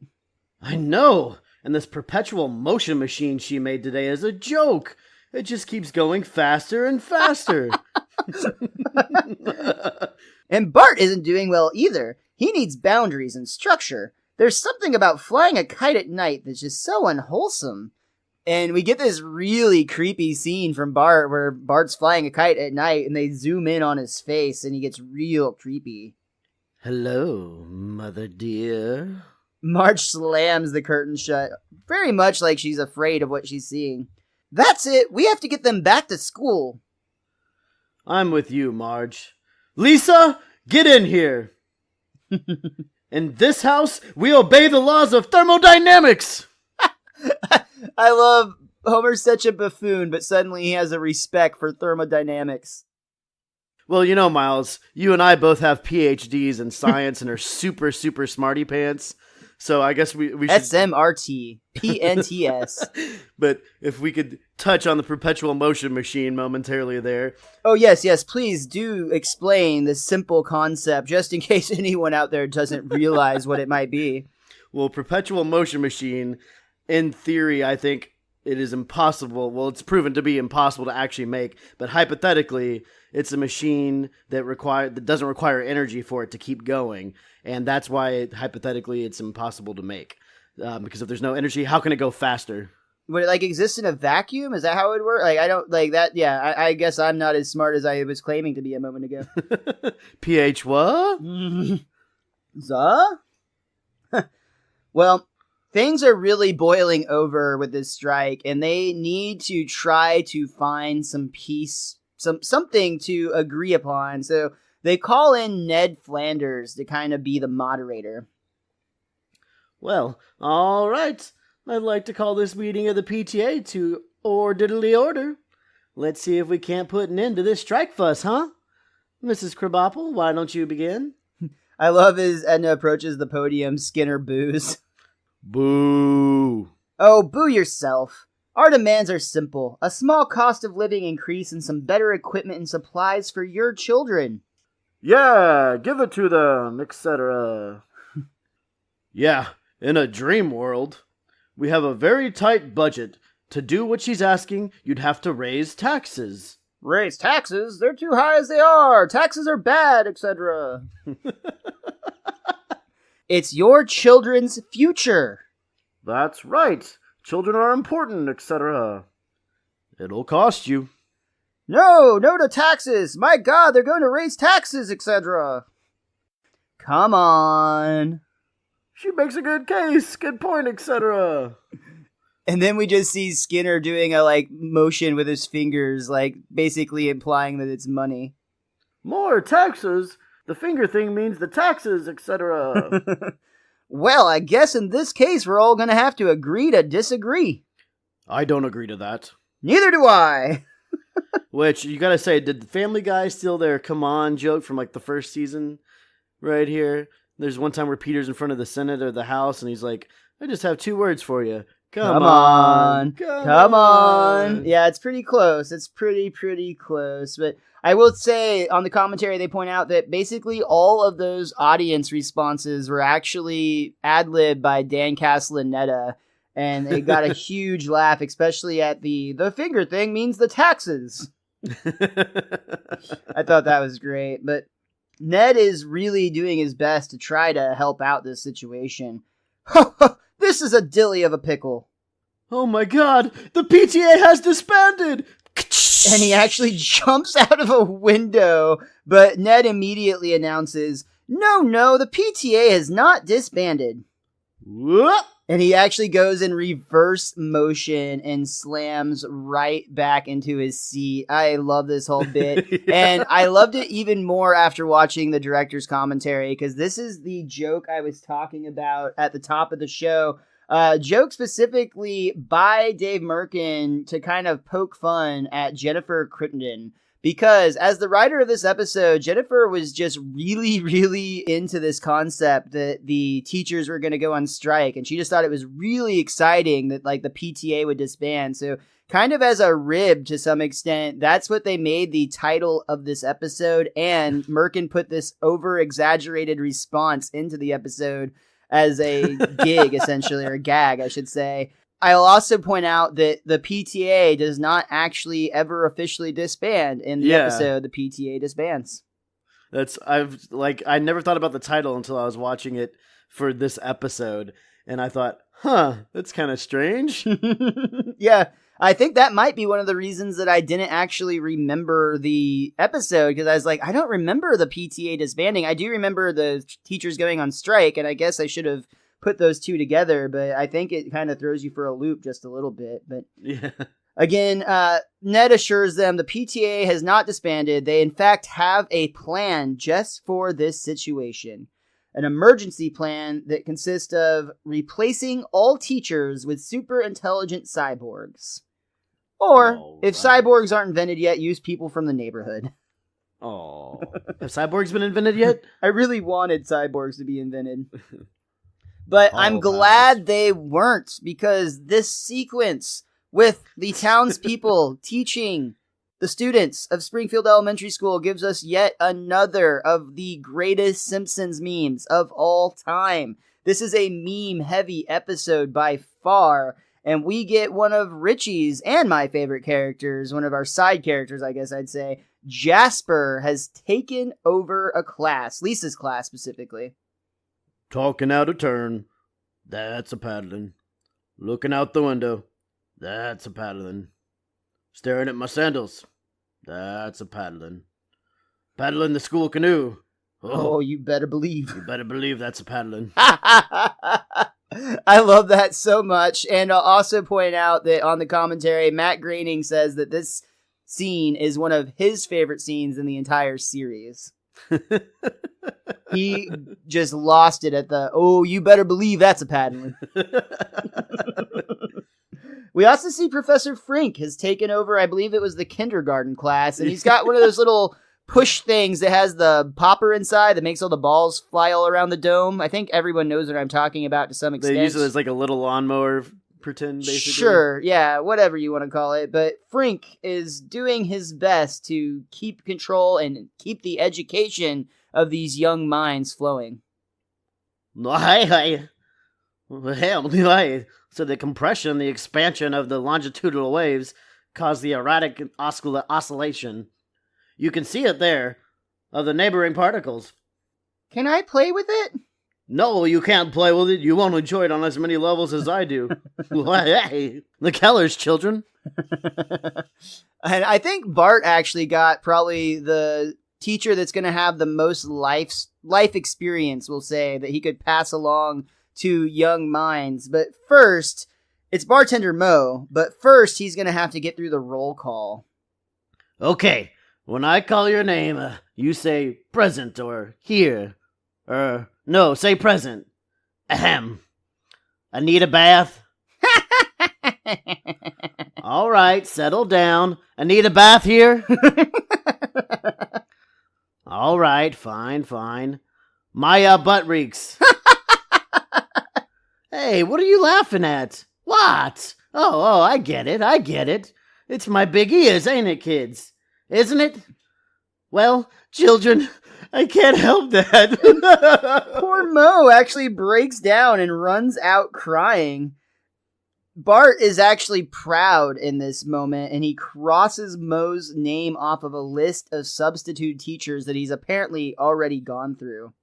I know, and this perpetual motion machine she made today is a joke. It just keeps going faster and faster. And Bart isn't doing well either. He needs boundaries and structure. There's something about flying a kite at night that's just so unwholesome. And we get this really creepy scene from Bart where Bart's flying a kite at night and they zoom in on his face and he gets real creepy. Hello, mother dear. Marge slams the curtain shut, very much like she's afraid of what she's seeing. "That's it. We have to get them back to school." I'm with you, Marge. Lisa, get in here. In this house, we obey the laws of thermodynamics. I love Homer's such a buffoon, but suddenly he has a respect for thermodynamics. Well, you know, Miles, you and I both have PhDs in science and are super, super smarty pants. So I guess we should... SMRT. PNTS. But if we could touch on the perpetual motion machine momentarily there. Oh, yes, please do explain this simple concept, just in case anyone out there doesn't realize what it might be. Well, perpetual motion machine, in theory, I think it is impossible. Well, it's proven to be impossible to actually make, but hypothetically, it's a machine that doesn't require energy for it to keep going, and that's why hypothetically it's impossible to make. Because if there's no energy, how can it go faster? Would it like exist in a vacuum? Is that how it would work? Like I don't like that. Yeah, I guess I'm not as smart as I was claiming to be a moment ago. PH what? Well, Things are really boiling over with this strike, and they need to try to find some peace, something to agree upon. So they call in Ned Flanders to kind of be the moderator. Well, all right. I'd like to call this meeting of the PTA to order. Let's see if we can't put an end to this strike fuss, huh? Mrs. Crabapple, why don't you begin? I love as Edna approaches the podium, Skinner boos. Boo! Oh, boo yourself. Our demands are simple. A small cost of living increase and some better equipment and supplies for your children. Yeah, give it to them, etc. Yeah, in a dream world, we have a very tight budget. To do what she's asking, you'd have to raise taxes. Raise taxes? They're too high as they are. Taxes are bad, etc. It's your children's future. That's right. Children are important, etc. It'll cost you. No to taxes. My God, they're going to raise taxes, etc. Come on. She makes a good case, good point, etc. And then we just see Skinner doing a motion with his fingers, basically implying that it's money. More taxes? The finger thing means the taxes, etc. Well, I guess in this case we're all gonna have to agree to disagree. I don't agree to that. Neither do I. Which, you gotta say, did the Family Guy steal their come on joke from the first season right here? There's one time where Peter's in front of the Senate or the House and he's like, I just have 2 words for you. Come on. Yeah, it's pretty close. It's pretty close. But I will say, on the commentary, they point out that basically all of those audience responses were actually ad-libbed by Dan Castellaneta, and they got a huge laugh, especially at the finger thing means the taxes. I thought that was great. But Ned is really doing his best to try to help out this situation. This is a dilly of a pickle. Oh my God, the PTA has disbanded! And he actually jumps out of a window, but Ned immediately announces, No, the PTA has not disbanded. Whoop! And he actually goes in reverse motion and slams right back into his seat. I love this whole bit. Yeah. And I loved it even more after watching the director's commentary, because this is the joke I was talking about at the top of the show. Joke specifically by Dave Merkin to kind of poke fun at Jennifer Crittenden. Because as the writer of this episode, Jennifer was just really, really into this concept that the teachers were going to go on strike. And she just thought it was really exciting that the PTA would disband. So kind of as a rib to some extent, that's what they made the title of this episode. And Merkin put this over-exaggerated response into the episode as a gig, essentially, or a gag, I should say. I'll also point out that the PTA does not actually ever officially disband in the episode. The PTA disbands. I never thought about the title until I was watching it for this episode, and I thought, that's kind of strange. Yeah, I think that might be one of the reasons that I didn't actually remember the episode, because I was like, I don't remember the PTA disbanding. I do remember the teachers going on strike, and I guess I should have put those two together, but I think it kind of throws you for a loop just a little bit. But yeah. Again, Ned assures them the PTA has not disbanded. They, in fact, have a plan just for this situation. An emergency plan that consists of replacing all teachers with super intelligent cyborgs. Or, if cyborgs aren't invented yet, use people from the neighborhood. Oh, have cyborgs been invented yet? I really wanted cyborgs to be invented. But I'm glad they weren't, because this sequence with the townspeople teaching the students of Springfield Elementary School gives us yet another of the greatest Simpsons memes of all time. This is a meme-heavy episode by far, and we get one of Richie's and my favorite characters, one of our side characters, I guess I'd say. Jasper has taken over a class, Lisa's class specifically. Talking out of turn. That's a paddling. Looking out the window. That's a paddling. Staring at my sandals. That's a paddling. Paddling the school canoe. Oh, you better believe. You better believe that's a paddling. I I love that so much. And I'll also point out that on the commentary, Matt Groening says that this scene is one of his favorite scenes in the entire series. He just lost it at the, oh, you better believe that's a pattern. We also see Professor Frink has taken over, I believe it was the kindergarten class, and he's got one of those little push things that has the popper inside that makes all the balls fly all around the dome. I think everyone knows what I'm talking about to some extent. They use it as like a little lawnmower pretend, basically. Sure, yeah, whatever you want to call it. But Frink is doing his best to keep control and keep the education of these young minds flowing. So the compression, the expansion of the longitudinal waves cause the erratic oscillation. You can see it there, of the neighboring particles. Can I play with it? No, you can't play with it. You won't enjoy it on as many levels as I do. The Kellers, children. And I think Bart actually got probably the teacher that's going to have the most life experience, we'll say, that he could pass along to young minds. But first, it's Bartender Mo, but first he's going to have to get through the roll call. Okay, when I call your name, you say present or here. No, say present. Ahem. I need a bath. All right, settle down. I need a bath here. All right, fine. My butt reeks. Hey, what are you laughing at? What? Oh, I get it. It's my big ears, ain't it, kids? Isn't it? Well, children, I can't help that. Poor Mo actually breaks down and runs out crying. Bart is actually proud in this moment, and he crosses Mo's name off of a list of substitute teachers that he's apparently already gone through.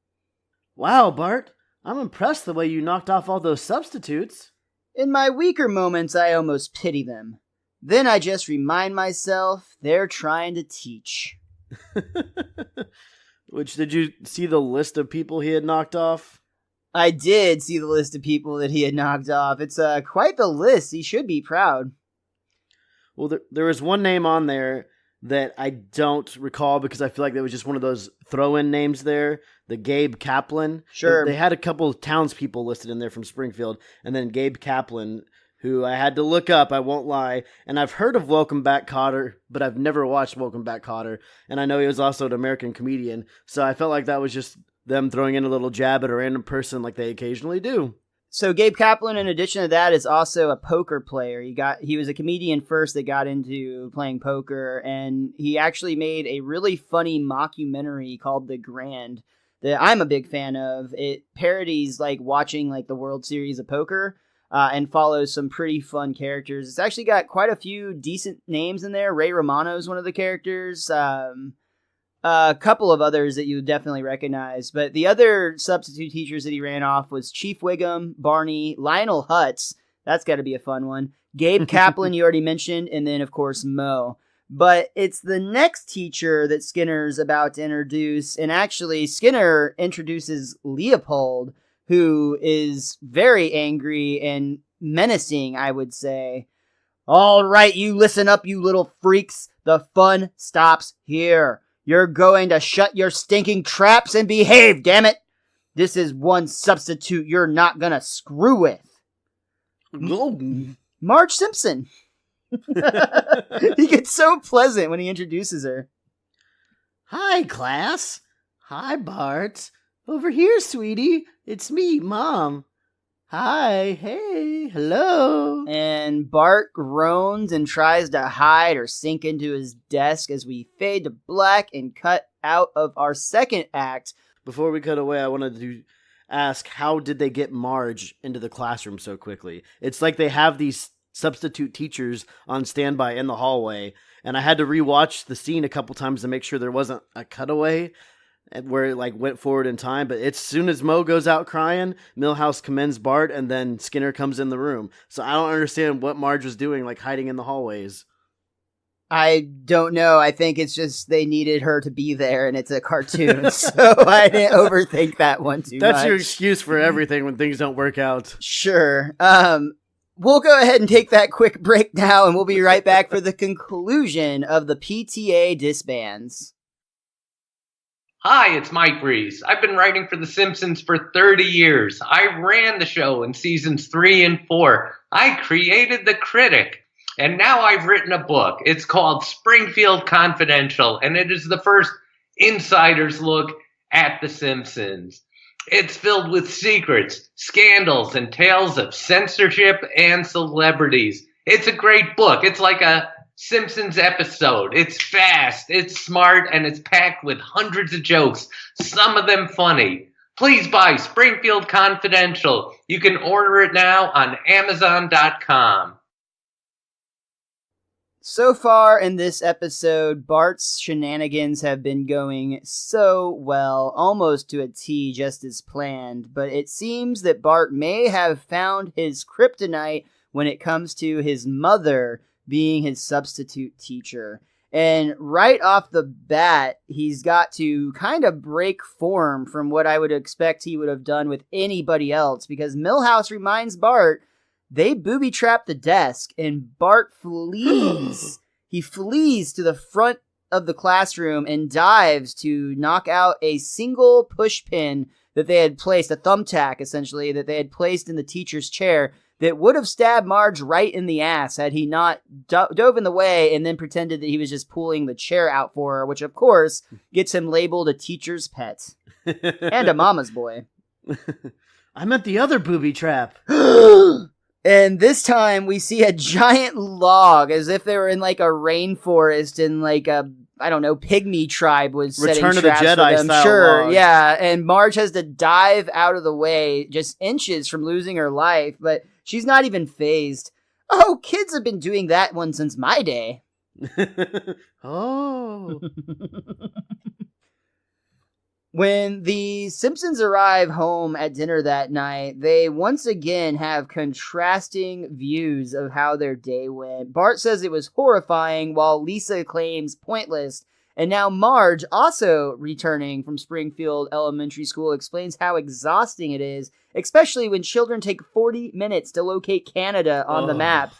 Wow, Bart, I'm impressed the way you knocked off all those substitutes. In my weaker moments, I almost pity them. Then I just remind myself they're trying to teach. Which, did you see the list of people he had knocked off? I did see the list of people that he had knocked off. It's quite the list. He should be proud. Well, there was one name on there that I don't recall because I feel like that was just one of those throw-in names there. The Gabe Kaplan. Sure. They had a couple of townspeople listed in there from Springfield, and then Gabe Kaplan, who I had to look up, I won't lie. And I've heard of Welcome Back, Kotter, but I've never watched Welcome Back, Kotter. And I know he was also an American comedian, so I felt like that was just them throwing in a little jab at a random person like they occasionally do. So Gabe Kaplan, in addition to that, is also a poker player. He was a comedian first that got into playing poker, and he actually made a really funny mockumentary called The Grand that I'm a big fan of. It parodies like watching like the World Series of Poker and follows some pretty fun characters. It's actually got quite a few decent names in there. Ray Romano is one of the characters. A couple of others that you would definitely recognize. But the other substitute teachers that he ran off was Chief Wiggum, Barney, Lionel Hutz. That's got to be a fun one. Gabe Kaplan, you already mentioned. And then, of course, Mo. But it's the next teacher that Skinner's about to introduce. And actually, Skinner introduces Leopold, who is very angry and menacing, I would say. All right, you listen up, you little freaks. The fun stops here. You're going to shut your stinking traps and behave, damn it! This is one substitute you're not gonna screw with. Marge Simpson. He gets so pleasant when he introduces her. Hi, class. Hi, Bart. Over here, sweetie. It's me, Mom. Hi, hey, hello. And Bart groans and tries to hide or sink into his desk as we fade to black and cut out of our second act. Before we cut away, I wanted to ask, how did they get Marge into the classroom so quickly? It's like they have these substitute teachers on standby in the hallway, and I had to rewatch the scene a couple times to make sure there wasn't a cutaway where it like went forward in time. But as soon as Mo goes out crying, Milhouse commends Bart, and then Skinner comes in the room. So I don't understand what Marge was doing, like hiding in the hallways. I don't know. I think it's just they needed her to be there, and it's a cartoon, so I didn't overthink that one too much. That's your excuse for everything when things don't work out. Sure. We'll go ahead and take that quick break now, and we'll be right back for the conclusion of the PTA Disbands. Hi, it's Mike Reese. I've been writing for The Simpsons for 30 years. I ran the show in seasons 3 and 4. I created The Critic. And now I've written a book. It's called Springfield Confidential, and it is the first insider's look at The Simpsons. It's filled with secrets, scandals, and tales of censorship and celebrities. It's a great book. It's like a Simpsons episode. It's fast, it's smart, and it's packed with hundreds of jokes, some of them funny. Please buy Springfield Confidential. You can order it now on Amazon.com. So far in this episode, Bart's shenanigans have been going so well, almost to a T, just as planned, but it seems that Bart may have found his kryptonite when it comes to his mother being his substitute teacher. And right off the bat, he's got to kind of break form from what I would expect he would have done with anybody else, because Milhouse reminds Bart they booby-trap the desk, and Bart flees. He flees to the front of the classroom and dives to knock out a single push pin that they had placed, a thumbtack essentially, that they had placed in the teacher's chair that would have stabbed Marge right in the ass had he not dove in the way and then pretended that he was just pulling the chair out for her, which of course gets him labeled a teacher's pet. And a mama's boy. I meant the other booby trap. And this time we see a giant log, as if they were in like a rainforest and like a, I don't know, pygmy tribe was setting Return of the traps for Jedi them. style Sure, log. yeah. And Marge has to dive out of the way, just inches from losing her life, but she's not even phased. Oh, kids have been doing that one since my day. Oh. When the Simpsons arrive home at dinner that night, they once again have contrasting views of how their day went. Bart says it was horrifying, while Lisa claims pointless. And now Marge, also returning from Springfield Elementary School, explains how exhausting it is, especially when children take 40 minutes to locate Canada on the map.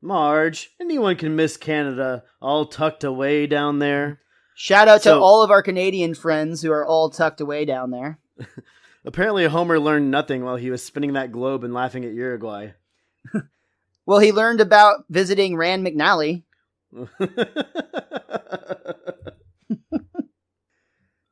Marge, anyone can miss Canada, all tucked away down there. Shout out to all of our Canadian friends who are all tucked away down there. Apparently Homer learned nothing while he was spinning that globe and laughing at Uruguay. Well, he learned about visiting Rand McNally.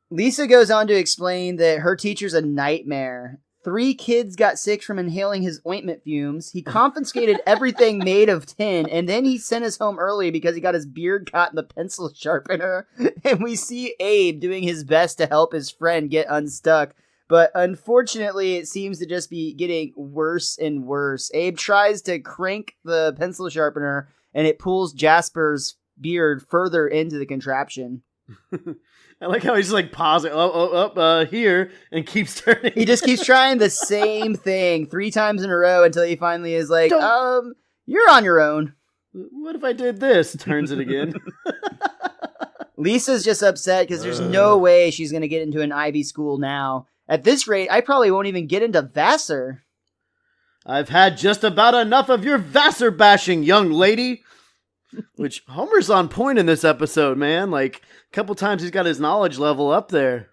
Lisa goes on to explain that her teacher's a nightmare. 3 kids got sick from inhaling his ointment fumes. He confiscated everything made of tin, and then he sent us home early because he got his beard caught in the pencil sharpener. And we see Abe doing his best to help his friend get unstuck. But unfortunately, it seems to just be getting worse and worse. Abe tries to crank the pencil sharpener, and it pulls Jasper's beard further into the contraption. I like how he's just like pausing, here, and keeps turning. He just keeps trying the same thing 3 times in a row until he finally is like, you're on your own. What if I did this? Turns it again. Lisa's just upset because there's no way she's going to get into an Ivy school now. At this rate, I probably won't even get into Vassar. I've had just about enough of your Vassar bashing, young lady. Which, Homer's on point in this episode, man. Like, a couple times he's got his knowledge level up there.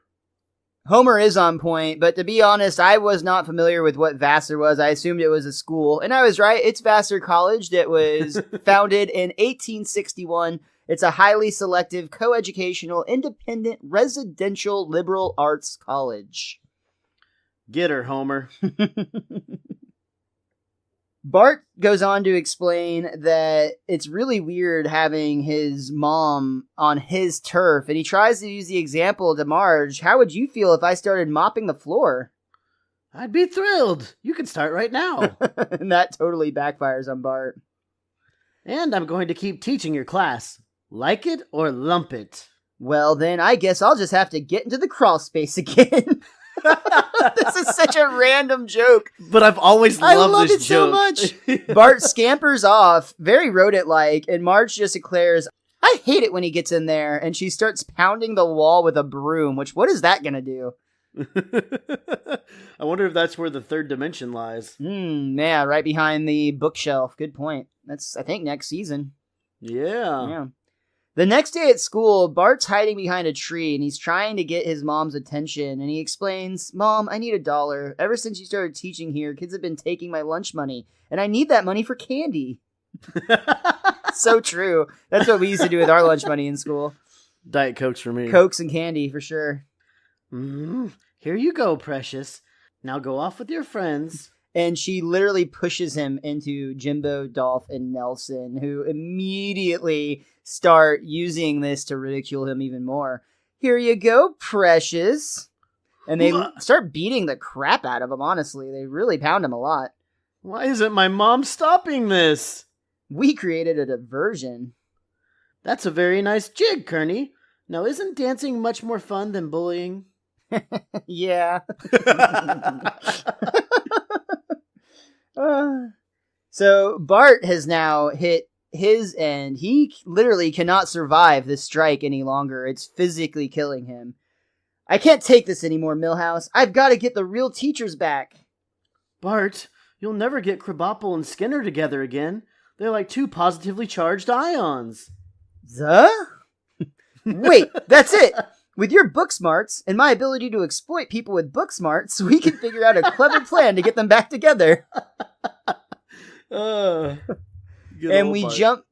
Homer is on point, but to be honest, I was not familiar with what Vassar was. I assumed it was a school, and I was right. It's Vassar College that was founded in 1861. It's a highly selective, coeducational, independent, residential liberal arts college. Get her, Homer. Bart goes on to explain that it's really weird having his mom on his turf, and he tries to use the example to Marge. How would you feel if I started mopping the floor? I'd be thrilled. You can start right now. And that totally backfires on Bart. And I'm going to keep teaching your class. Like it or lump it. Well, then I guess I'll just have to get into the crawl space again. This is such a random joke. But I've always I loved love this it so joke. much. Bart scampers off, very rodent-like, and Marge just declares, I hate it when he gets in there, and she starts pounding the wall with a broom, which, what is that gonna do? I wonder if that's where the third dimension lies. Yeah, right behind the bookshelf. Good point. That's, I think, next season. Yeah. The next day at school, Bart's hiding behind a tree, and he's trying to get his mom's attention, and he explains, Mom, I need $1. Ever since you started teaching here, kids have been taking my lunch money, and I need that money for candy. So true. That's what we used to do with our lunch money in school. Diet Cokes for me. Cokes and candy, for sure. Here you go, precious. Now go off with your friends. And she literally pushes him into Jimbo, Dolph, and Nelson, who immediately start using this to ridicule him even more. Here you go, precious. And they start beating the crap out of him, honestly. They really pound him a lot. Why isn't my mom stopping this? We created a diversion. That's a very nice jig, Kearney. Now, isn't dancing much more fun than bullying? Yeah. So Bart has now hit his end. He literally cannot survive this strike any longer. It's physically killing him. I can't take this anymore, Milhouse. I've got to get the real teachers back. Bart, you'll never get Krabappel and Skinner together again. They're like two positively charged ions. Wait, that's it. With your book smarts and my ability to exploit people with book smarts, we can figure out a clever plan to get them back together. And we jump.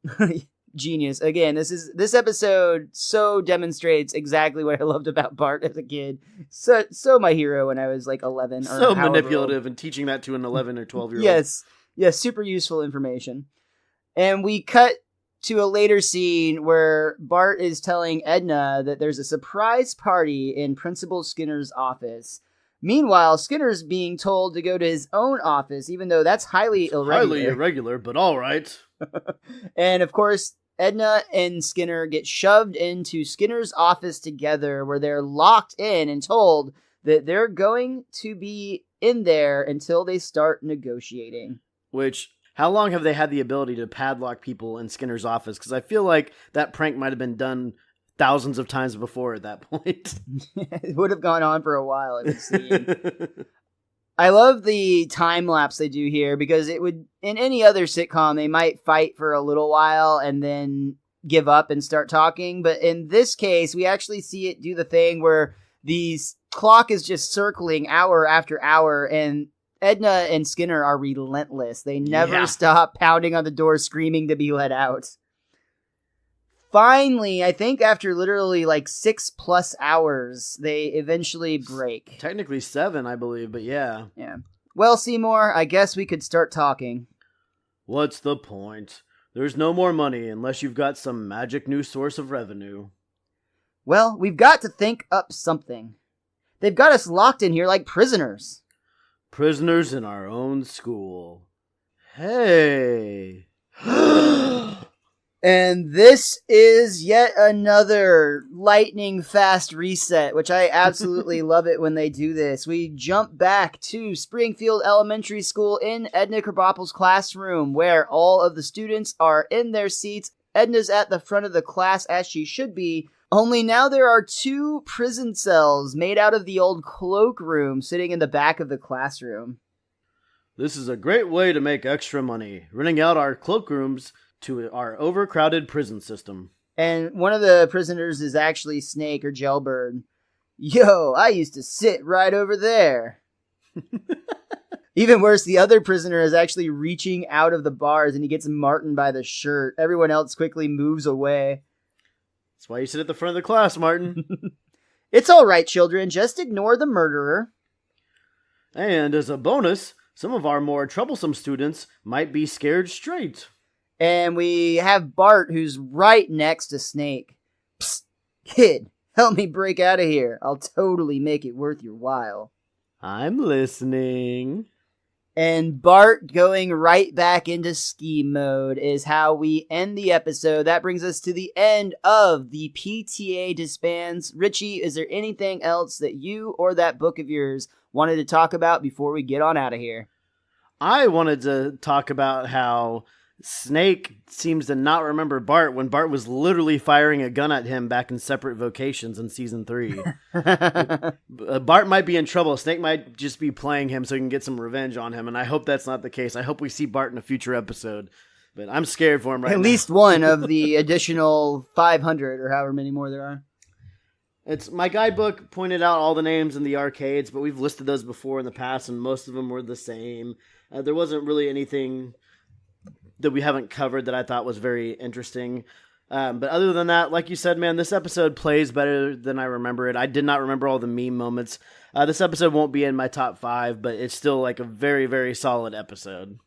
Genius. Again, this episode so demonstrates exactly what I loved about Bart as a kid. So my hero when I was like 11. So manipulative and teaching that to an 11 or 12-year-old. Yes, super useful information. And we cut to a later scene where Bart is telling Edna that there's a surprise party in Principal Skinner's office. Meanwhile, Skinner's being told to go to his own office, even though that's highly irregular. Highly irregular, but all right. And of course, Edna and Skinner get shoved into Skinner's office together, where they're locked in and told that they're going to be in there until they start negotiating. Which, how long have they had the ability to padlock people in Skinner's office? Because I feel like that prank might have been done thousands of times before at that point. It would have gone on for a while, it would seem. I love the time lapse they do here, because it would, in any other sitcom, they might fight for a little while and then give up and start talking. But in this case, we actually see it do the thing where the clock is just circling hour after hour, and Edna and Skinner are relentless. They never stop pounding on the door, screaming to be let out. Finally, I think after literally like 6+ hours, they eventually break. Technically 7, I believe, but yeah. Yeah. Well, Seymour, I guess we could start talking. What's the point? There's no more money unless you've got some magic new source of revenue. Well, we've got to think up something. They've got us locked in here like prisoners. Prisoners in our own school. Hey. And this is yet another lightning fast reset, which I absolutely love it when they do this. We jump back to Springfield Elementary School in Edna Krabappel's classroom, where all of the students are in their seats. Edna's at the front of the class, as she should be. Only now there are 2 prison cells made out of the old cloakroom sitting in the back of the classroom. This is a great way to make extra money, renting out our cloakrooms to our overcrowded prison system. And one of the prisoners is actually Snake or Jailbird. Yo, I used to sit right over there. Even worse, the other prisoner is actually reaching out of the bars and he gets Martin by the shirt. Everyone else quickly moves away. That's why you sit at the front of the class, Martin. It's all right, children. Just ignore the murderer. And as a bonus, some of our more troublesome students might be scared straight. And we have Bart, who's right next to Snake. Psst, kid, help me break out of here. I'll totally make it worth your while. I'm listening. And Bart going right back into ski mode is how we end the episode. That brings us to the end of the PTA Disbands. Richie, is there anything else that you or that book of yours wanted to talk about before we get on out of here? I wanted to talk about how Snake seems to not remember Bart when Bart was literally firing a gun at him back in Separate Vocations in season 3. Bart might be in trouble. Snake might just be playing him so he can get some revenge on him, and I hope that's not the case. I hope we see Bart in a future episode, but I'm scared for him right now. At least one of the additional 500 or however many more there are. It's my guidebook pointed out all the names in the arcades, but we've listed those before in the past, and most of them were the same. There wasn't really anything that we haven't covered that I thought was very interesting. But other than that, like you said, man, this episode plays better than I remember it. I did not remember all the meme moments. This episode won't be in my top 5, but it's still like a very, very solid episode.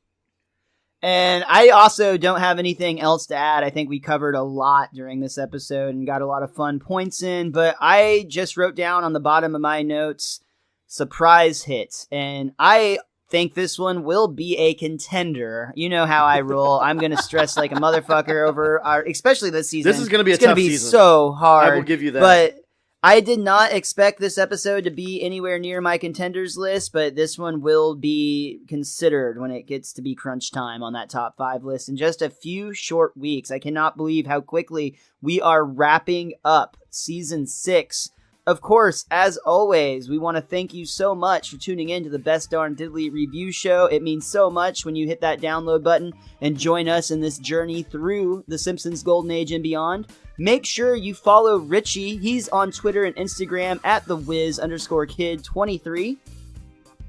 And I also don't have anything else to add. I think we covered a lot during this episode and got a lot of fun points in, but I just wrote down on the bottom of my notes, surprise hits. And I think this one will be a contender. You know how I roll. I'm going to stress like a motherfucker over especially this season. This is going to be a tough season. It's going to be so hard. I will give you that. But I did not expect this episode to be anywhere near my contenders list, but this one will be considered when it gets to be crunch time on that top 5 list in just a few short weeks. I cannot believe how quickly we are wrapping up season 6. Of course, as always, we want to thank you so much for tuning in to the Best Darn Diddly Review Show. It means so much when you hit that download button and join us in this journey through The Simpsons Golden Age and beyond. Make sure you follow Richie. He's on Twitter and Instagram at theWizKid23.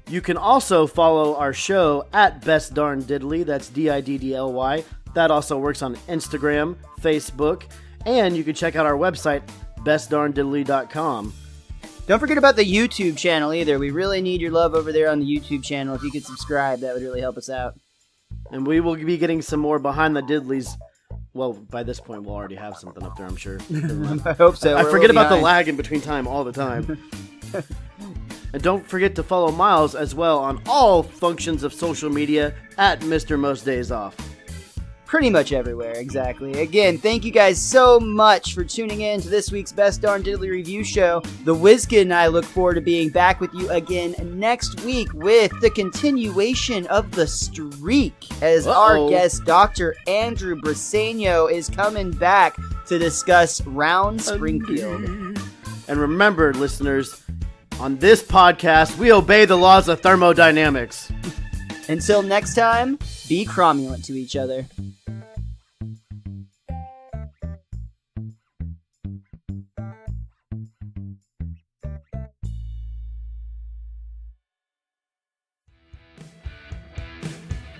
You can also follow our show at Best Darn Diddly. That's DIDDLY. That also works on Instagram, Facebook, and you can check out our website, bestdarndiddly.com. Don't forget about the YouTube channel either. We really need your love over there on the YouTube channel. If you could subscribe, that would really help us out. And we will be getting some more Behind the Diddlies. Well, by this point, we'll already have something up there, I'm sure. I hope so. I forget about the lag in between time all the time. And don't forget to follow Miles as well on all functions of social media at MrMostDaysOff. Pretty much everywhere, exactly. Again, thank you guys so much for tuning in to this week's Best Darn Diddly Review Show. The WizKid and I look forward to being back with you again next week with the continuation of the streak as our guest, Dr. Andrew Briseno, is coming back to discuss Round Springfield. And remember, listeners, on this podcast, we obey the laws of thermodynamics. Until next time, be cromulent to each other.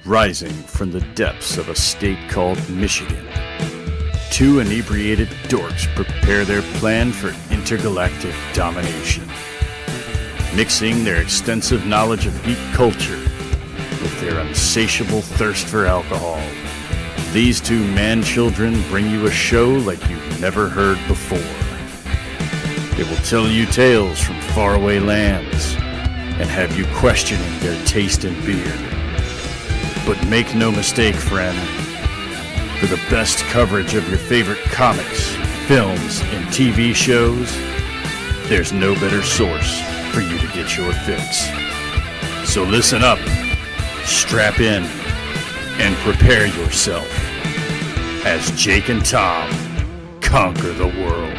Rising from the depths of a state called Michigan, 2 inebriated dorks prepare their plan for intergalactic domination. Mixing their extensive knowledge of geek culture with their insatiable thirst for alcohol, these 2 man-children bring you a show like you've never heard before. They will tell you tales from faraway lands and have you questioning their taste in beer. But make no mistake, friend, for the best coverage of your favorite comics, films, and TV shows, there's no better source for you to get your fix. So listen up, strap in, and prepare yourself as Jake and Tom conquer the world.